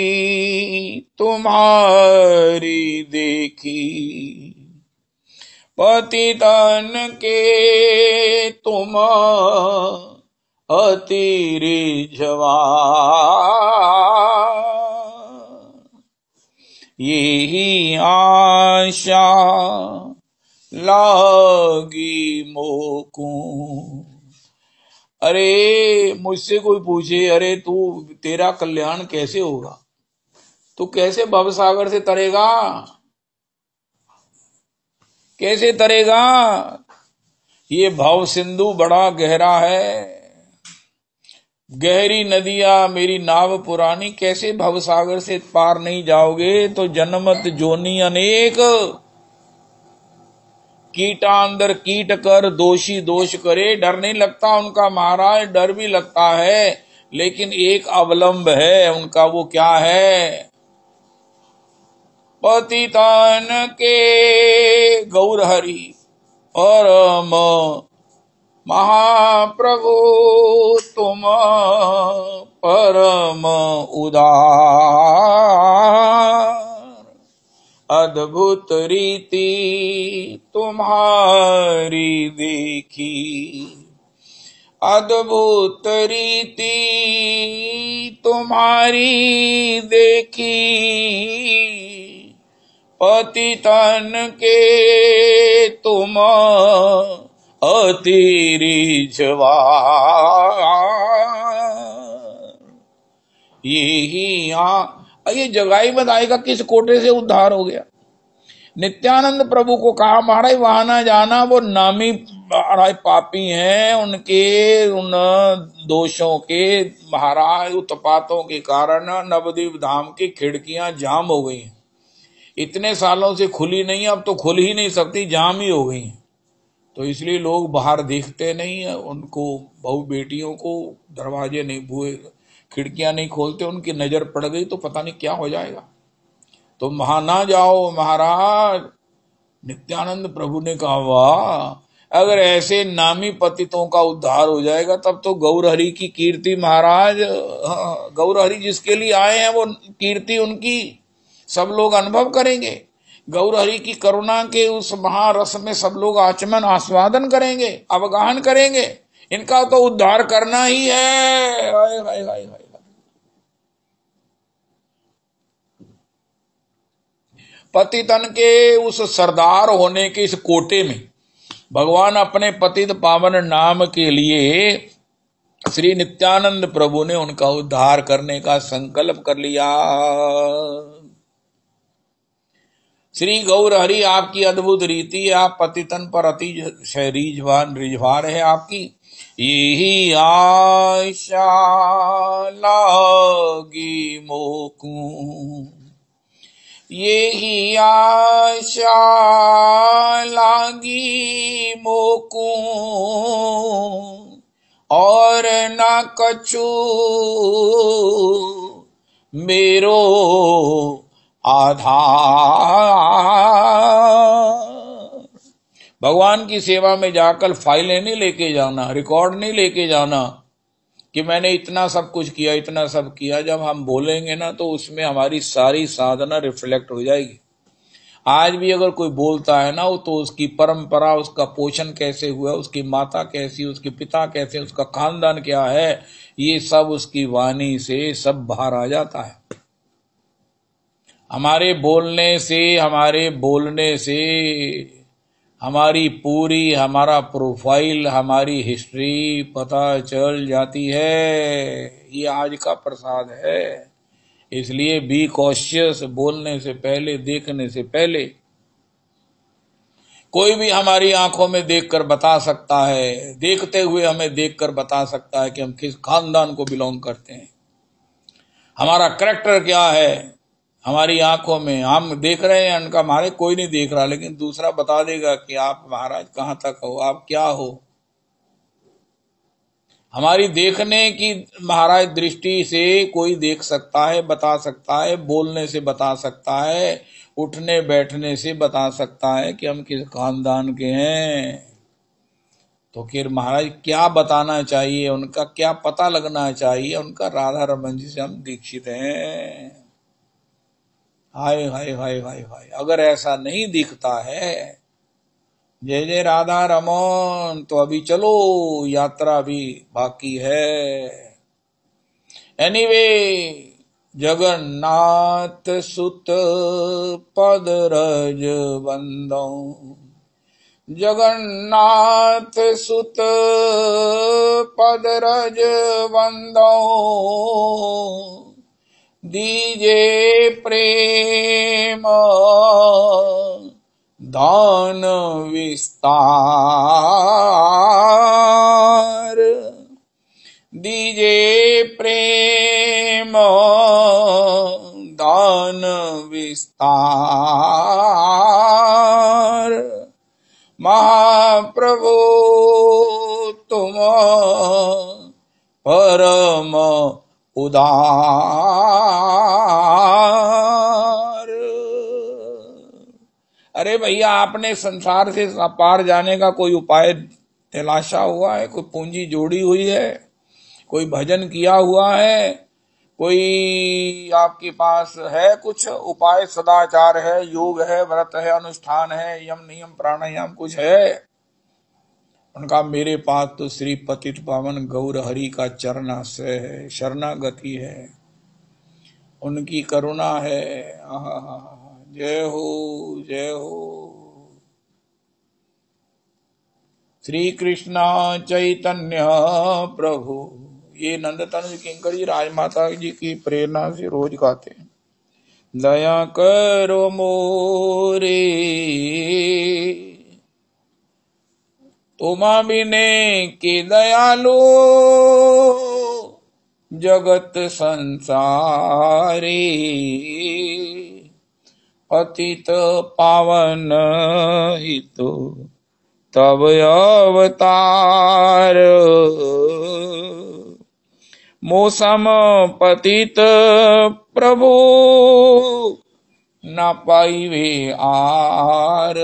S1: तुम्हारी देखी, पतितन के तुम अति रिझवान, यही आशा लागी मोकू। अरे मुझसे कोई पूछे अरे तू तेरा कल्याण कैसे होगा, तू कैसे भवसागर से तरेगा, कैसे तरेगा। ये भव सिंधु बड़ा गहरा है, गहरी नदियां मेरी नाव पुरानी, कैसे भवसागर से पार नहीं जाओगे। तो जन्मत जोनी अनेक, कीटा अंदर कीट कर दोषी दोष करे। डर नहीं लगता उनका महाराज, डर भी लगता है, लेकिन एक अवलंब है उनका। वो क्या है, पतितन के गौरहरि परम महाप्रभु तुम परम उदार। अद्भुत रीति तुम्हारी देखी, अद्भुत रीति तुम्हारी देखी, पतितन के तुम अति रिझवार। ये जगाई बधाई का किस कोटे से उद्धार हो गया। नित्यानंद प्रभु को कहा महाराज वहां ना जाना, वो नामी महाराज पापी हैं, उनके उन दोषों के महाराज उत्पातों के कारण नवद्वीप धाम की खिड़कियां जाम हो गई हैं। इतने सालों से खुली नहीं, अब तो खुल ही नहीं सकती, जाम ही हो गई हैं। तो इसलिए लोग बाहर देखते नहीं है, उनको बहू बेटियों को दरवाजे नहीं बुए खिड़कियां नहीं खोलते, उनकी नजर पड़ गई तो पता नहीं क्या हो जाएगा। तो वहां ना जाओ महाराज। नित्यानंद प्रभु ने कहा वाह, अगर ऐसे नामी पतितों का उद्धार हो जाएगा तब तो गौरहरि की कीर्ति महाराज, गौरहरि जिसके लिए आए हैं वो कीर्ति उनकी सब लोग अनुभव करेंगे। गौरहरि की करुणा के उस महारस में सब लोग आचमन आस्वादन करेंगे, अवगाहन करेंगे। इनका तो उद्धार करना ही है। हाय हाय हाय हाय। पतितन के उस सरदार होने के इस कोटे में भगवान अपने पतित पावन नाम के लिए श्री नित्यानंद प्रभु ने उनका उद्धार करने का संकल्प कर लिया। श्री गौरहरि आपकी अद्भुत रीति है, आप पतितन पर अति रिझवार है आपकी। यही आशा लागी मोकू, यही आशा लागी मोकू, और न कछु मेरो आधार। भगवान की सेवा में जाकर फाइलें नहीं लेके जाना, रिकॉर्ड नहीं लेके जाना कि मैंने इतना सब कुछ किया, इतना सब किया। जब हम बोलेंगे ना तो उसमें हमारी सारी साधना रिफ्लेक्ट हो जाएगी। आज भी अगर कोई बोलता है ना, वो तो उसकी परंपरा, उसका पोषण कैसे हुआ, उसकी माता कैसी, उसके पिता कैसे, उसका खानदान क्या है, ये सब उसकी वाणी से सब बाहर आ जाता है। हमारे बोलने से हमारी पूरी, हमारा प्रोफाइल, हमारी हिस्ट्री पता चल जाती है। ये आज का प्रसाद है। इसलिए बी कॉशियस, बोलने से पहले, देखने से पहले। कोई भी हमारी आंखों में देखकर बता सकता है, देखते हुए हमें देखकर बता सकता है कि हम किस खानदान को बिलोंग करते हैं, हमारा कैरेक्टर क्या है। हमारी आंखों में हम देख रहे हैं, उनका हमारे कोई नहीं देख रहा, लेकिन दूसरा बता देगा कि आप महाराज कहां तक हो, आप क्या हो। हमारी देखने की महाराज दृष्टि से कोई देख सकता है, बता सकता है, बोलने से बता सकता है, उठने बैठने से बता सकता है कि हम किस खानदान के हैं। तो फिर महाराज क्या बताना चाहिए, उनका क्या पता लगना चाहिए, उनका राधा रमन जी से हम दीक्षित हैं। हाय हाय हाय हाय हाय। अगर ऐसा नहीं दिखता है, जय जय राधा रमन, तो अभी चलो, यात्रा भी बाकी है। एनीवे, जगन्नाथ सुत पद रज बंदो, जगन्नाथ सुत पद रज बंदो, दीजे प्रेम दान विस्तार, दीजे प्रेम दान विस्तार। महाप्रभु तुम परम उदार। अरे भैया, आपने संसार से पार जाने का कोई उपाय तलाशा हुआ है? कोई पूंजी जोड़ी हुई है? कोई भजन किया हुआ है? कोई आपके पास है कुछ उपाय? सदाचार है, योग है, व्रत है, अनुष्ठान है, यम नियम प्राणायाम कुछ है? उनका मेरे पास तो श्री पतित पावन गौर हरि का चरणाश्रय है, शरणागति है, उनकी करुणा है। जय हो, जय हो। श्री कृष्ण चैतन्य प्रभु। ये नंद तनुज किंकर जी राजमाता जी की प्रेरणा से रोज गाते हैं। दया करो मोरे तुमा बिने के दयालु जगत संसारी पतित पावन हितो तब अवतार मौसम पतित प्रभु न पाइवे आर।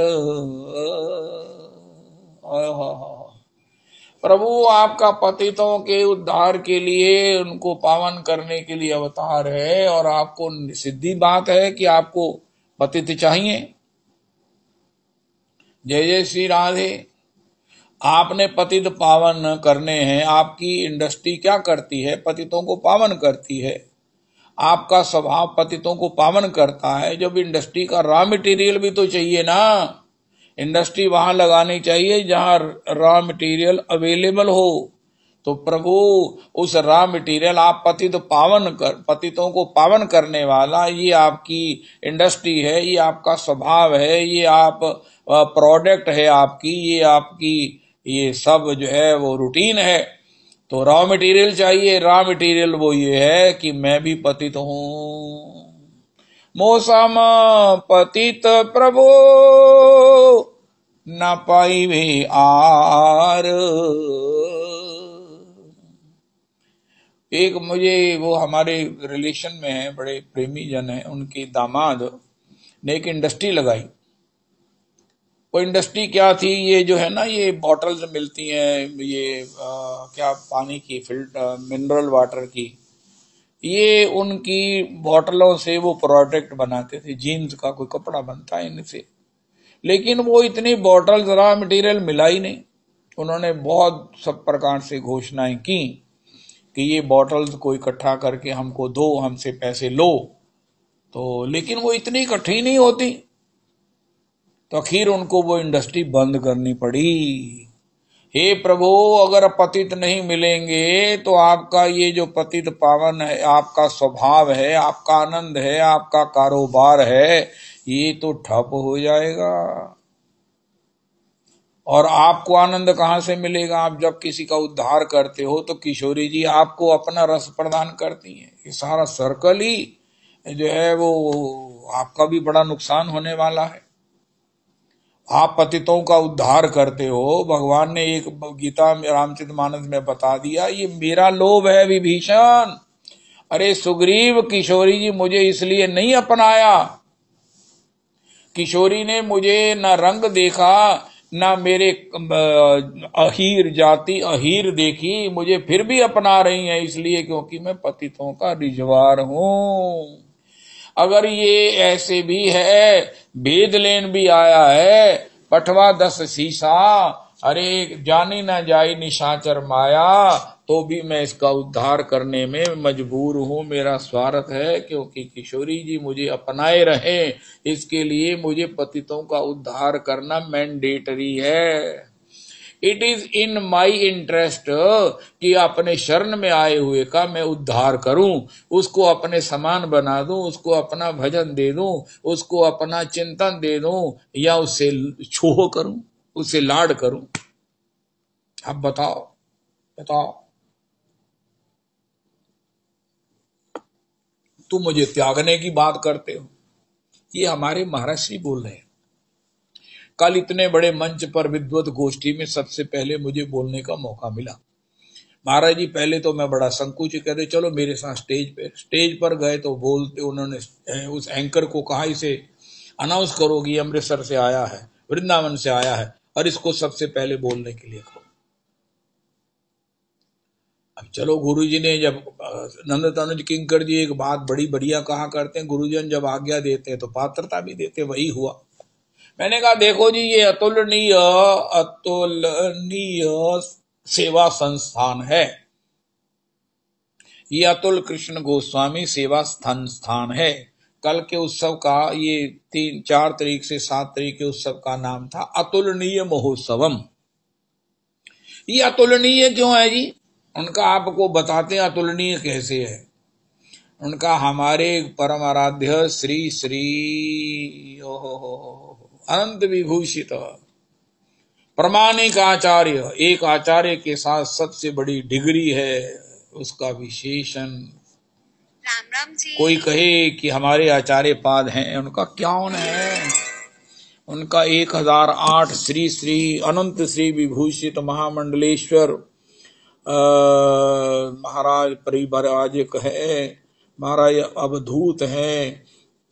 S1: प्रभु आपका पतितों के उद्धार के लिए, उनको पावन करने के लिए अवतार है, और आपको सिद्धि बात है कि आपको पतित चाहिए। जय जय श्री राधे। आपने पतित पावन करने हैं। आपकी इंडस्ट्री क्या करती है? पतितों को पावन करती है। आपका स्वभाव पतितों को पावन करता है। जब इंडस्ट्री का रॉ मटेरियल भी तो चाहिए ना। इंडस्ट्री वहां लगानी चाहिए जहां रॉ मटेरियल अवेलेबल हो। तो प्रभु उस रॉ मटेरियल आप पतितों को पावन करने वाला, ये आपकी इंडस्ट्री है, ये आपका स्वभाव है, ये आप प्रोडक्ट है आपकी, ये आपकी ये सब जो है वो रूटीन है। तो रॉ मटेरियल चाहिए। रॉ मटेरियल वो ये है कि मैं भी पतित हूं। मौसम पतित प्रभु न पाई भी आर। एक मुझे वो हमारे रिलेशन में है, बड़े प्रेमी जन है, उनके दामाद ने एक इंडस्ट्री लगाई। वो इंडस्ट्री क्या थी? ये जो है ना, ये बॉटल्स मिलती हैं, ये क्या पानी की फिल्टर मिनरल वाटर की, ये उनकी बॉटलों से वो प्रोडक्ट बनाते थे। जीन्स का कोई कपड़ा बनता है इनसे। लेकिन वो इतनी बॉटल्स रॉ मटेरियल मिला ही नहीं। उन्होंने बहुत सब प्रकार से घोषणाएं की कि ये बॉटल्स को इकट्ठा करके हमको दो, हमसे पैसे लो। तो लेकिन वो इतनी इकट्ठी नहीं होती। तो आखिर उनको वो इंडस्ट्री बंद करनी पड़ी। हे प्रभु, अगर पतित नहीं मिलेंगे तो आपका ये जो पतित पावन है, आपका स्वभाव है, आपका आनंद है, आपका कारोबार है, ये तो ठप हो जाएगा। और आपको आनंद कहां से मिलेगा? आप जब किसी का उद्धार करते हो तो किशोरी जी आपको अपना रस प्रदान करती हैं। ये सारा सर्कल ही जो है वो आपका भी बड़ा नुकसान होने वाला है। आप पतितों का उद्धार करते हो। भगवान ने एक गीता में रामचरितमानस में बता दिया, ये मेरा लोभ है विभीषण। अरे सुग्रीव, किशोरी जी मुझे इसलिए नहीं अपनाया। किशोरी ने मुझे न रंग देखा, ना मेरे अहीर जाति अहीर देखी, मुझे फिर भी अपना रही है इसलिए क्योंकि मैं पतितों का रिजवार हूं। अगर ये ऐसे भी है, भेद लेन भी आया है, पठवा 10 शीशा, अरे जानी ना जाई निशाचर माया, तो भी मैं इसका उद्धार करने में मजबूर हूं। मेरा स्वार्थ है क्योंकि किशोरी जी मुझे अपनाए रहे, इसके लिए मुझे पतितों का उद्धार करना मैंडेटरी है। It is in my interest कि अपने शरण में आए हुए का मैं उद्धार करूं, उसको अपने समान बना दूं, उसको अपना भजन दे दूं, उसको अपना चिंतन दे दूं, या उससे छोह करूं, उससे लाड करूं। अब बताओ बताओ, तुम मुझे त्यागने की बात करते हो। ये हमारे महाराज श्री बोल रहे हैं। कल इतने बड़े मंच पर विद्वत गोष्ठी में सबसे पहले मुझे बोलने का मौका मिला। महाराज जी पहले तो मैं बड़ा संकोच कहते चलो मेरे साथ स्टेज पर गए तो बोलते, उन्होंने उस एंकर को कहा इसे अनाउंस करो कि अमृतसर से आया है, वृंदावन से आया है, और इसको सबसे पहले बोलने के लिए कहो। अब चलो, गुरुजी ने जब नंद तनुज किंकर जी एक बात बड़ी बढ़िया कहा करते हैं, गुरुजन जब आज्ञा देते हैं तो पात्रता भी देते, वही हुआ। मैंने कहा देखो जी, ये अतुलनीय सेवा संस्थान है, ये अतुल कृष्ण गोस्वामी सेवा संस्थान है। कल के उत्सव का ये 4 तारीख से 7 तारीख के उत्सव का नाम था अतुलनीय महोत्सवम। ये अतुलनीय क्यों है जी? उनका आपको बताते हैं अतुलनीय कैसे है। उनका हमारे परम आराध्य श्री श्री अनंत विभूषित प्रमाणिक आचार्य, एक आचार्य के साथ सबसे बड़ी डिग्री है उसका विशेषण। राम राम जी। कोई कहे कि हमारे आचार्य पाद हैं, उनका क्या है? उनका 1008 श्री श्री अनंत श्री विभूषित महामंडलेश्वर महाराज परिव्राजक है, महाराज अवधूत है,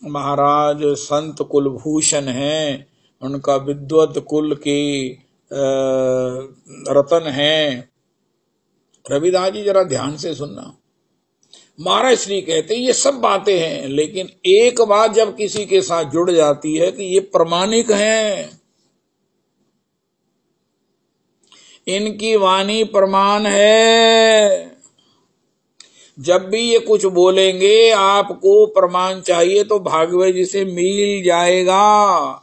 S1: महाराज संत कुलभूषण है, उनका विद्वत कुल के रतन है। रविदास जी जरा ध्यान से सुनना, महाराज श्री कहते ये सब बातें हैं, लेकिन एक बात जब किसी के साथ जुड़ जाती है कि ये प्रमाणिक हैं, इनकी वाणी प्रमाण है। जब भी ये कुछ बोलेंगे आपको प्रमाण चाहिए तो भागवत जी से मिल जाएगा।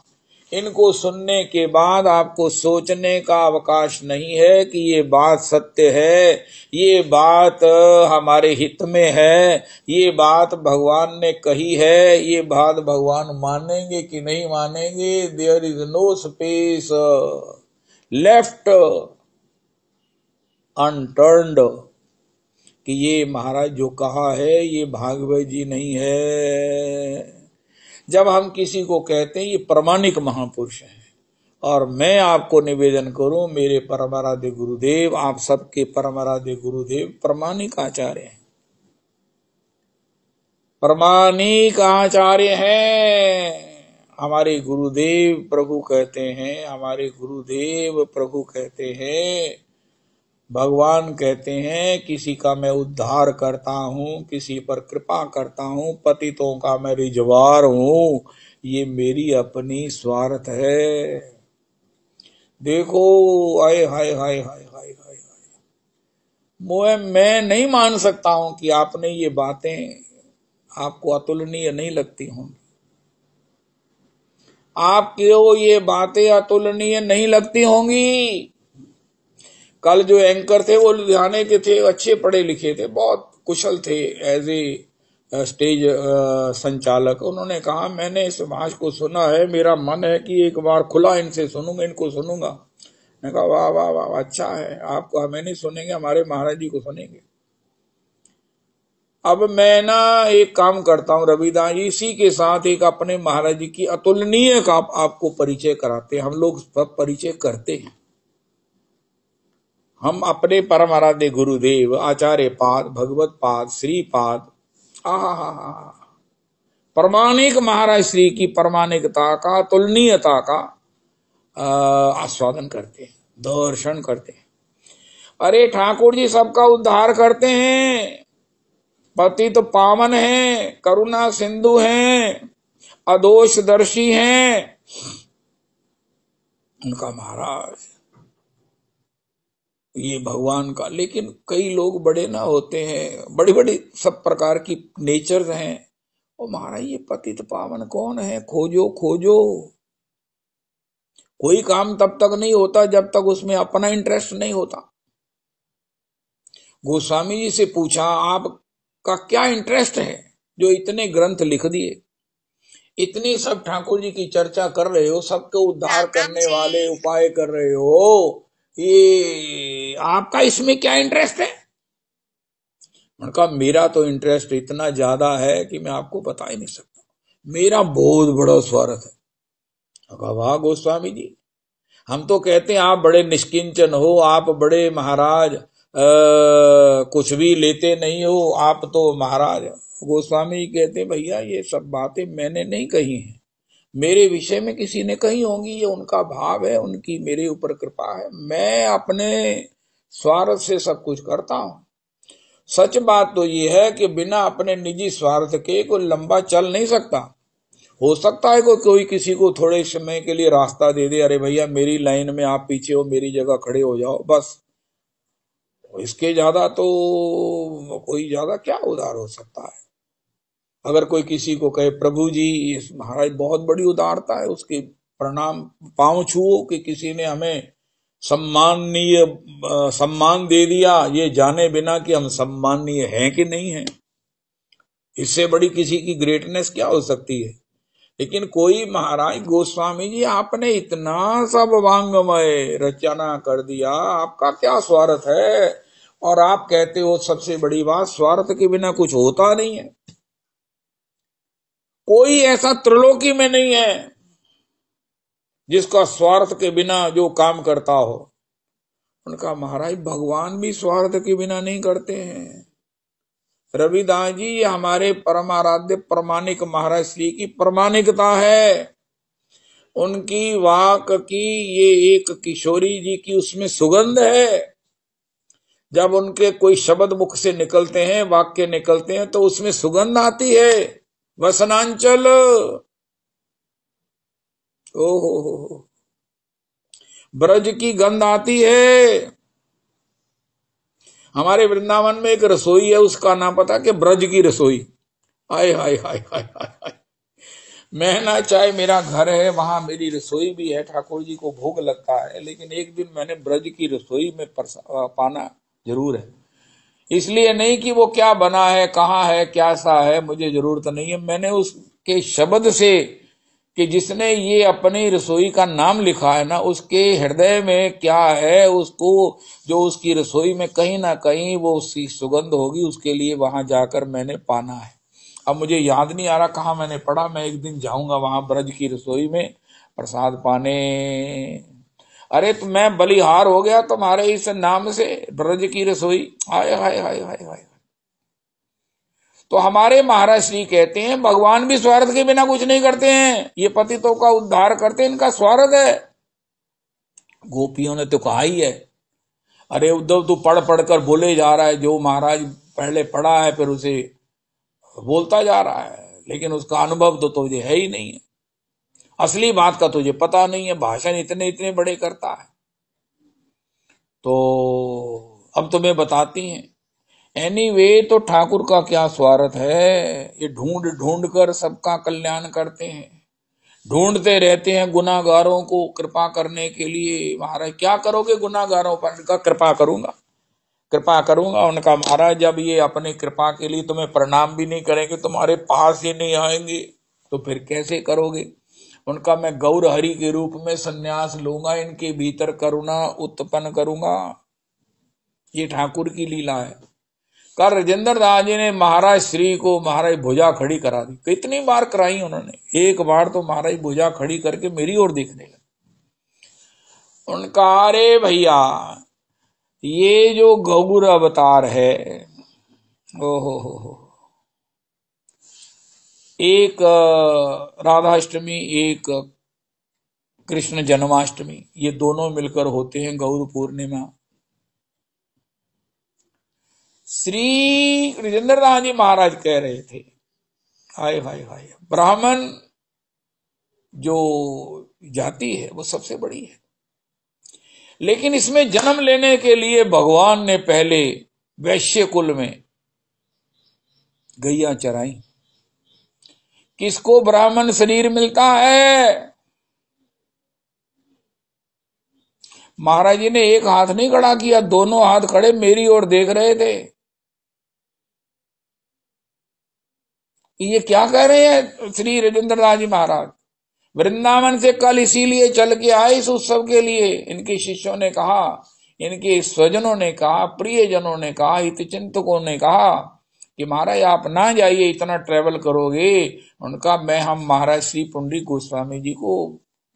S1: इनको सुनने के बाद आपको सोचने का अवकाश नहीं है कि ये बात सत्य है, ये बात हमारे हित में है, ये बात भगवान ने कही है, ये बात भगवान मानेंगे कि नहीं मानेंगे। There is no space left unturned कि ये महाराज जो कहा है ये भागवत जी नहीं है। जब हम किसी को कहते हैं ये प्रमाणिक महापुरुष है, और मैं आपको निवेदन करूं मेरे परमाराध्य गुरुदेव, आप सबके परमाराध्य गुरुदेव प्रमाणिक आचार्य हैं, प्रमाणिक आचार्य हैं। हमारे गुरुदेव प्रभु कहते हैं, हमारे गुरुदेव प्रभु कहते हैं, भगवान कहते हैं किसी का मैं उद्धार करता हूँ, किसी पर कृपा करता हूँ, पतितों का मैं रिजवार हूँ, ये मेरी अपनी स्वार्थ है। देखो, आए हाय हाय हाय हाय हाय, मैं नहीं मान सकता हूं कि आपने ये बातें आपको अतुलनीय नहीं लगती होंगी, आपको ये बातें अतुलनीय नहीं लगती होंगी। कल जो एंकर थे वो लुधियाने के थे, अच्छे पढ़े लिखे थे, बहुत कुशल थे एज ए स्टेज संचालक। उन्होंने कहा मैंने इस भाष को सुना है, मेरा मन है कि एक बार खुला इनसे सुनूंगा, इनको सुनूंगा। मैं कहा वाह वाह वाह, अच्छा है, आपको हमें नहीं सुनेंगे, हमारे महाराज जी को सुनेंगे। अब मैं ना एक काम करता हूँ रविदास जी, इसी के साथ एक अपने महाराज जी की अतुलनीय का आपको परिचय कराते हैं। हम लोग सब परिचय करते हैं। हम अपने परम आराध्य गुरुदेव आचार्य पाद, भगवत पाद, श्री पाद, प्रमाणिक महाराज श्री की प्रमाणिकता का, तुलनीयता का आस्वादन करते हैं, दर्शन करते हैं। अरे ठाकुर जी सबका उद्धार करते हैं, पतित पावन हैं, करुणा सिंधु हैं, अदोषदर्शी हैं उनका महाराज, ये भगवान का। लेकिन कई लोग बड़े ना होते हैं, बड़ी बड़ी सब प्रकार की नेचर्स हैं, और महाराज ये पतित पावन कौन है, खोजो खोजो। कोई काम तब तक नहीं होता जब तक उसमें अपना इंटरेस्ट नहीं होता। गोस्वामी जी से पूछा आपका क्या इंटरेस्ट है जो इतने ग्रंथ लिख दिए, इतनी सब ठाकुर जी की चर्चा कर रहे हो, सबको उद्धार करने वाले उपाय कर रहे हो, ये आपका इसमें क्या इंटरेस्ट है? उनका मेरा तो इंटरेस्ट इतना ज्यादा है कि मैं आपको बता ही नहीं सकता, मेरा बहुत बड़ा स्वार्थ है। वाह गोस्वामी जी, हम तो कहते हैं आप बड़े निष्किंचन हो, आप बड़े महाराज कुछ भी लेते नहीं हो, आप तो महाराज। गोस्वामी जी कहते भैया ये सब बातें मैंने नहीं कही हैं, मेरे विषय में किसी ने कही होंगी, ये उनका भाव है, उनकी मेरे ऊपर कृपा है। मैं अपने स्वार्थ से सब कुछ करता हूं। सच बात तो ये है कि बिना अपने निजी स्वार्थ के कोई लंबा चल नहीं सकता। हो सकता है कोई किसी को थोड़े समय के लिए रास्ता दे दे, अरे भैया मेरी लाइन में आप पीछे हो, मेरी जगह खड़े हो जाओ, बस। इसके ज्यादा तो कोई ज्यादा क्या उदार हो सकता है। अगर कोई किसी को कहे प्रभु जी महाराज बहुत बड़ी उदारता है, उसके प्रणाम पांव छुओ कि किसी ने हमें सम्मान दे दिया, ये जाने बिना कि हम सम्माननीय हैं कि नहीं है। इससे बड़ी किसी की ग्रेटनेस क्या हो सकती है। लेकिन कोई महाराज गोस्वामी जी आपने इतना सब वांगमय रचना कर दिया, आपका क्या स्वार्थ है। और आप कहते हो सबसे बड़ी बात, स्वार्थ के बिना कुछ होता नहीं है। कोई ऐसा त्रिलोकी में नहीं है जिसका स्वार्थ के बिना जो काम करता हो। उनका महाराज भगवान भी स्वार्थ के बिना नहीं करते हैं। रविदास जी ये हमारे परमाराध्य प्रमाणिक महाराज श्री की प्रमाणिकता है। उनकी वाक की ये एक किशोरी जी की उसमें सुगंध है। जब उनके कोई शब्द मुख से निकलते हैं, वाक्य निकलते हैं, तो उसमें सुगंध आती है। वसनांचल, ओहो, ब्रज की गंध आती है। हमारे वृंदावन में एक रसोई है, उसका नाम पता कि ब्रज की रसोई। हाय हाय हाय हाय हाय। मैं ना चाहे मेरा घर है, वहां मेरी रसोई भी है, ठाकुर जी को भोग लगता है, लेकिन एक दिन मैंने ब्रज की रसोई में पाना जरूर है। इसलिए नहीं कि वो क्या बना है, कहाँ है, क्या सा है, मुझे जरूरत नहीं है। मैंने उसके शब्द से कि जिसने ये अपनी रसोई का नाम लिखा है ना, उसके हृदय में क्या है, उसको जो उसकी रसोई में कहीं ना कहीं वो उसकी सुगंध होगी, उसके लिए वहां जाकर मैंने पाना है। अब मुझे याद नहीं आ रहा कहाँ मैंने पढ़ा। मैं एक दिन जाऊंगा वहां ब्रज की रसोई में प्रसाद पाने। अरे तो मैं बलिहार हो गया तुम्हारे इस नाम से, ब्रज की रसोई। हाय हाय हाय हाय हाय। तो हमारे महाराज श्री कहते हैं भगवान भी स्वार्थ के बिना कुछ नहीं करते हैं, ये पतितों का उद्धार करते हैं, इनका स्वार्थ है। गोपियों ने तो कहा ही है, अरे उद्धव तू पढ़ पढ़कर बोले जा रहा है, जो महाराज पहले पढ़ा है फिर उसे बोलता जा रहा है, लेकिन उसका अनुभव तो तुझे है ही नहीं है, असली बात का तुझे पता नहीं है, भाषण इतने इतने बड़े करता है। तो अब तुम्हें बताती हैं। एनीवे, तो ठाकुर का क्या स्वार्थ है, ये ढूंढ ढूंढ कर सबका कल्याण करते हैं, ढूंढते रहते हैं गुनाहगारों को कृपा करने के लिए। महाराज क्या करोगे गुनाहगारों पर? इनका कृपा करूंगा, कृपा करूंगा। उनका महाराज जब ये अपने कृपा के लिए तुम्हें प्रणाम भी नहीं करेंगे, तुम्हारे पास ही नहीं आएंगे, तो फिर कैसे करोगे? उनका मैं गौर हरि के रूप में सन्यास लूंगा, इनके भीतर करुणा उत्पन्न करूंगा। ये ठाकुर की लीला है। कल राजेंद्र दास जी ने महाराज श्री को महाराज भुजा खड़ी करा दी। कितनी बार कराई उन्होंने, एक बार तो महाराज भुजा खड़ी करके मेरी ओर देखने लगे। उनका अरे भैया ये जो गौर अवतार है, ओहो, एक राधाष्टमी, एक कृष्ण जन्माष्टमी, ये दोनों मिलकर होते हैं गौर पूर्णिमा। श्री राजेंद्र दास जी महाराज कह रहे थे, हाय हाय हाय, ब्राह्मण जो जाति है वो सबसे बड़ी है, लेकिन इसमें जन्म लेने के लिए भगवान ने पहले वैश्य कुल में गैया चराई। किसको ब्राह्मण शरीर मिलता है? महाराज जी ने एक हाथ नहीं खड़ा किया, दोनों हाथ खड़े मेरी ओर देख रहे थे। ये क्या कह रहे हैं श्री राजेंद्र दास जी महाराज? वृंदावन से कल इसीलिए चल के आए इस उत्सव के लिए। इनके शिष्यों ने कहा, इनके स्वजनों ने कहा, प्रियजनों ने कहा, हितचिंतकों ने कहा कि महाराज आप ना जाइए, इतना ट्रेवल करोगे। उनका मैं हम महाराज श्री पुंडरी गोस्वामी जी को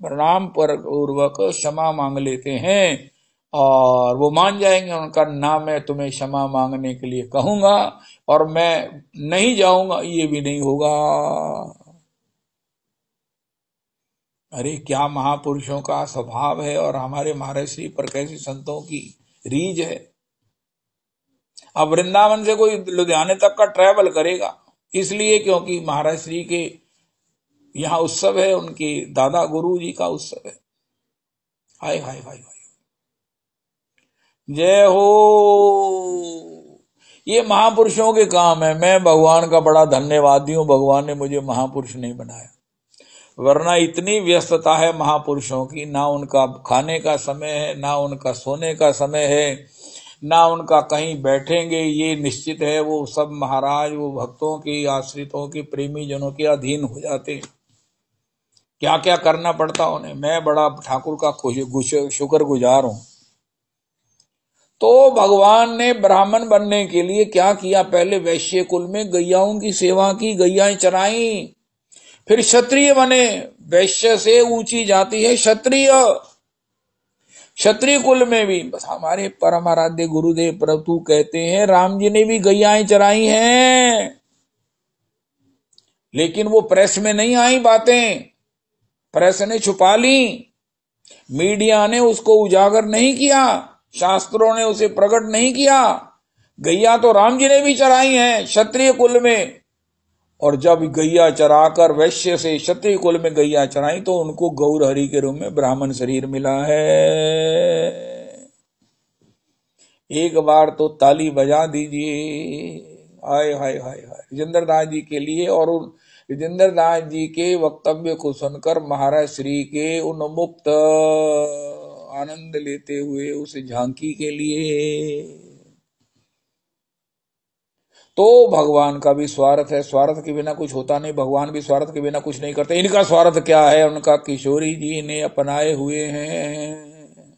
S1: प्रणाम पूर्वक क्षमा मांग लेते हैं और वो मान जाएंगे। उनका नाम मैं तुम्हें क्षमा मांगने के लिए कहूंगा और मैं नहीं जाऊंगा, ये भी नहीं होगा। अरे क्या महापुरुषों का स्वभाव है और हमारे महाराज श्री पर कैसे संतों की रीझ है। अब वृंदावन से कोई लुधियाने तक का ट्रैवल करेगा, इसलिए क्योंकि महाराज श्री के यहाँ उत्सव है, उनके दादा गुरु जी का उत्सव है। हाय हाय हाय हाय, जय हो। ये महापुरुषों के काम है। मैं भगवान का बड़ा धन्यवादी हूं, भगवान ने मुझे महापुरुष नहीं बनाया, वरना इतनी व्यस्तता है महापुरुषों की, ना उनका खाने का समय है, ना उनका सोने का समय है, ना उनका कहीं बैठेंगे ये निश्चित है। वो सब महाराज वो भक्तों की, आश्रितों की, प्रेमी जनों के अधीन हो जाते हैं। क्या क्या करना पड़ता उन्हें। मैं बड़ा ठाकुर का शुक्रगुजार हूं। तो भगवान ने ब्राह्मण बनने के लिए क्या किया, पहले वैश्य कुल में गैयाओं की सेवा की, गैयाएं चराई, फिर क्षत्रिय बने। वैश्य से ऊंची जाति है क्षत्रिय। क्षत्रिय कुल में भी बस हमारे परम आराध्य गुरुदेव प्रभु कहते हैं राम जी ने भी गैयाएं चराई हैं, लेकिन वो प्रेस में नहीं आई बातें, प्रेस ने छुपा ली, मीडिया ने उसको उजागर नहीं किया, शास्त्रों ने उसे प्रकट नहीं किया। गैया तो राम जी ने भी चराई हैं क्षत्रिय कुल में, और जब गैया चराकर वैश्य से क्षत्रिय कुल में गैया चराई तो उनको गौर हरि के रूप में ब्राह्मण शरीर मिला है। एक बार तो ताली बजा दीजिए। हाय हाय हाय हाय, विजेंद्र दास जी के लिए। और विजेंद्र दास जी के वक्तव्य को सुनकर महाराज श्री के उन्मुक्त आनंद लेते हुए उस झांकी के लिए। तो भगवान का भी स्वार्थ है, स्वार्थ के बिना कुछ होता नहीं, भगवान भी स्वार्थ के बिना कुछ नहीं करते। इनका स्वार्थ क्या है, उनका किशोरी जी ने अपनाए हुए हैं।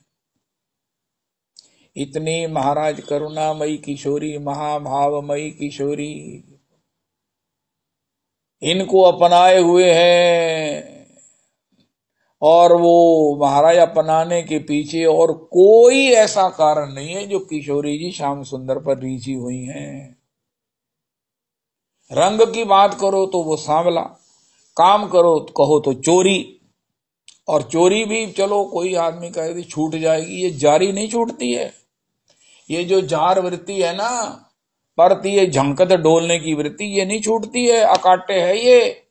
S1: इतनी महाराज करुणामयी किशोरी, महाभावमयी किशोरी, इनको अपनाए हुए हैं। और वो महाराज अपनाने के पीछे और कोई ऐसा कारण नहीं है जो किशोरी जी श्याम सुंदर पर रीझी हुई हैं। रंग की बात करो तो वो सांवला, काम करो तो कहो तो चोरी, और चोरी भी चलो कोई आदमी कहे छूट जाएगी, ये जारी नहीं छूटती है। ये जो जार वृत्ति है ना, परती ये झंकत डोलने की वृत्ति, ये नहीं छूटती है, अकाट्य है ये।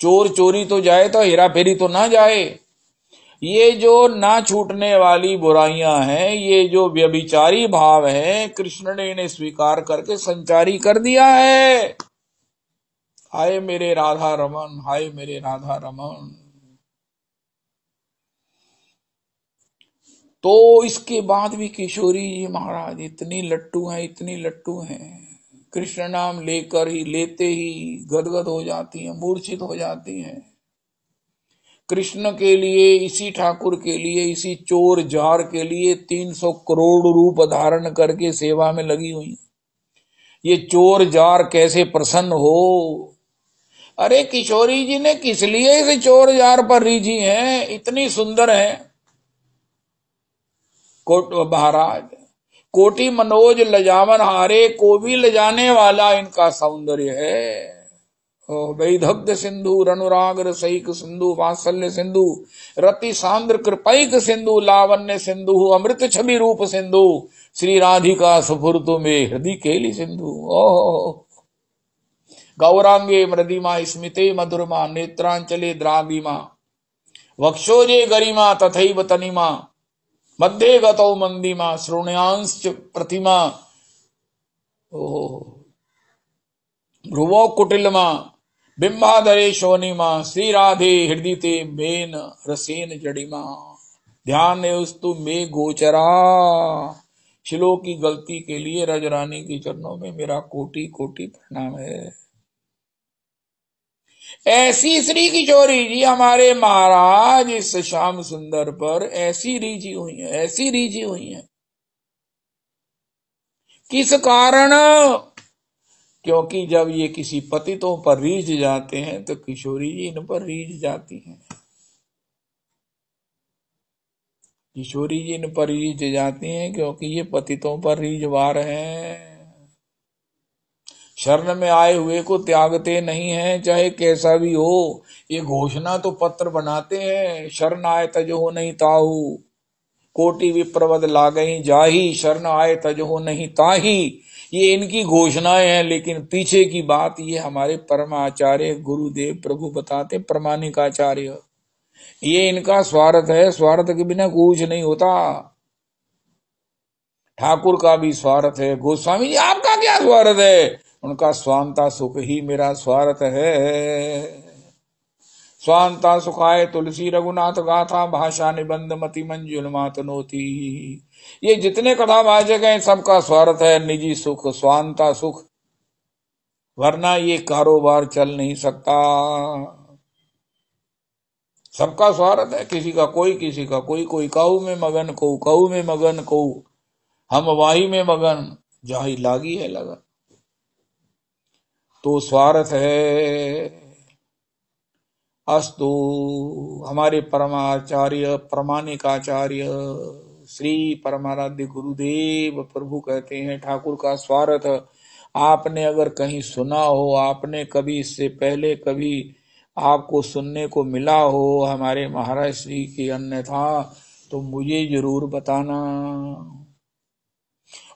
S1: चोर चोरी तो जाए तो हेरा फेरी तो ना जाए। ये जो ना छूटने वाली बुराइयां हैं, ये जो व्यभिचारी भाव है, कृष्ण ने इन्हें स्वीकार करके संचारी कर दिया है। हाय मेरे राधा रमन, हाय मेरे राधा रमन। तो इसके बाद भी किशोरी जी महाराज इतनी लट्टू हैं, इतनी लट्टू हैं, कृष्ण नाम लेकर ही लेते ही गदगद हो जाती हैं, मूर्छित हो जाती हैं। कृष्ण के लिए, इसी ठाकुर के लिए, इसी चोर जार के लिए 300 करोड़ रूप धारण करके सेवा में लगी हुई। ये चोर जार कैसे प्रसन्न हो। अरे किशोरी जी ने किस लिए इस चोर जार पर रीझी हैं, इतनी सुंदर है। महाराज कोटि मनोज लजावन हारे, को भी लजाने वाला इनका सौंदर्य है। वैदग्ध सिंधु रनुराग रसैक सिंधु वात्सल्य सिंधु रति सांद्र कृपैक सिंधु लावण्य सिंधु अमृत छवि रूप सिंधु श्री राधिका सुफुर्तु में हृदय केली सिंधु। ओह गौरांगे मृदिमा स्मिते मधुरमा नेत्रांचले द्रागिमा वक्षोजे गरिमा तथैव तनिमा मध्ये गतौ मंदिमा श्रोण्यांश्च प्रतिमा। भ्रुवो कुटिलमा बिंबाधरे शोनिमा श्री राधे हृदय मेन रसेन जड़िमा। ध्यान उस्तु में गोचरा। श्लोक की गलती के लिए रजरानी की चरणों में मेरा कोटि कोटि प्रणाम है। ऐसी श्री किशोरी जी हमारे महाराज इस श्याम सुंदर पर ऐसी रीझी हुई है, ऐसी रीझी हुई है। किस कारण? क्योंकि जब ये किसी पतितों पर रीझ जाते हैं तो किशोरी जी इन पर रीझ जाती हैं। किशोरी जी इन पर रीझ जाती हैं क्योंकि ये पतितों पर रीझवार हैं। शरण में आए हुए को त्यागते नहीं हैं, चाहे कैसा भी हो। ये घोषणा तो पत्र बनाते हैं, शरण आए तजहो नहीं ताहू, कोटि विप्रवद लागई जाही, शरण आए तजहो नहीं ताही। ये इनकी घोषणाएं हैं, लेकिन पीछे की बात ये हमारे परम आचार्य गुरुदेव प्रभु बताते, प्रमाणिक आचार्य। ये इनका स्वार्थ है, स्वार्थ के बिना कुछ नहीं होता। ठाकुर का भी स्वार्थ है। गोस्वामी जी आपका क्या स्वार्थ है? उनका स्वांता सुख ही मेरा स्वार्थ है। स्वांता सुखाय तुलसी रघुनाथ गाथा, भाषा निबंध मति मंजुल मातनोती। ये जितने कथावाचक हैं सबका स्वार्थ है निजी सुख, स्वांता सुख, वरना ये कारोबार चल नहीं सकता। सबका स्वार्थ है, किसी का कोई, किसी का कोई। कोई काऊ में मगन को, काऊ में मगन को, हम वाही में मगन, जाही लागी है लगन। तो स्वार्थ है। अस्तु। हमारे परमाचार्य प्रमाणिक आचार्य श्री परमाराध्य गुरुदेव प्रभु कहते हैं, ठाकुर का स्वार्थ आपने अगर कहीं सुना हो, आपने कभी इससे पहले कभी आपको सुनने को मिला हो हमारे महाराज श्री की, अन्यथा तो मुझे जरूर बताना।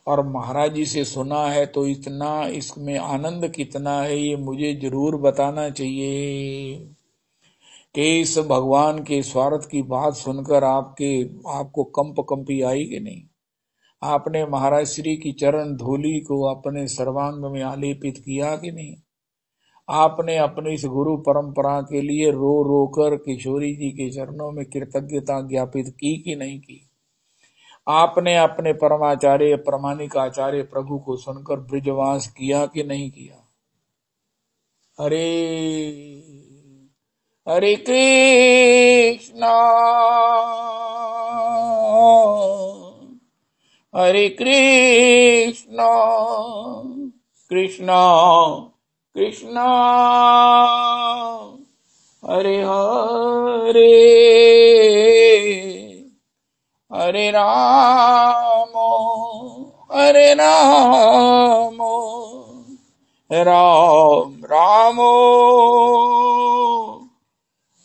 S1: और महाराज जी से सुना है तो इतना, इसमें आनंद कितना है ये मुझे जरूर बताना चाहिए कि इस भगवान के स्वार्थ की बात सुनकर आपको कंपी आई कि नहीं? आपने महाराज श्री की चरण धूलि को अपने सर्वांग में आलेपित किया कि नहीं? आपने अपने इस गुरु परंपरा के लिए रो रो कर किशोरी जी के चरणों में कृतज्ञता ज्ञापित की कि नहीं की? आपने अपने परमाचार्य प्रमाणिक आचार्य प्रभु को सुनकर ब्रिजवास किया कि नहीं किया? हरे हरे कृष्णा हरे कृष्णा कृष्णा कृष्णा हरे हरे हरे राम राम राम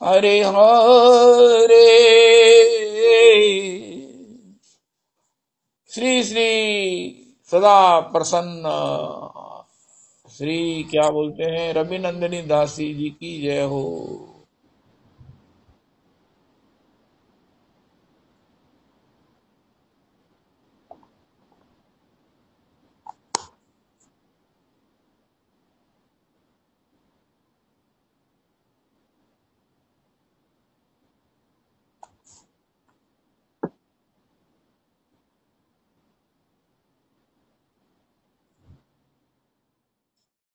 S1: हरे हरे। श्री श्री सदा प्रसन्न श्री क्या बोलते हैं रविनंदिनी दासी जी की जय हो।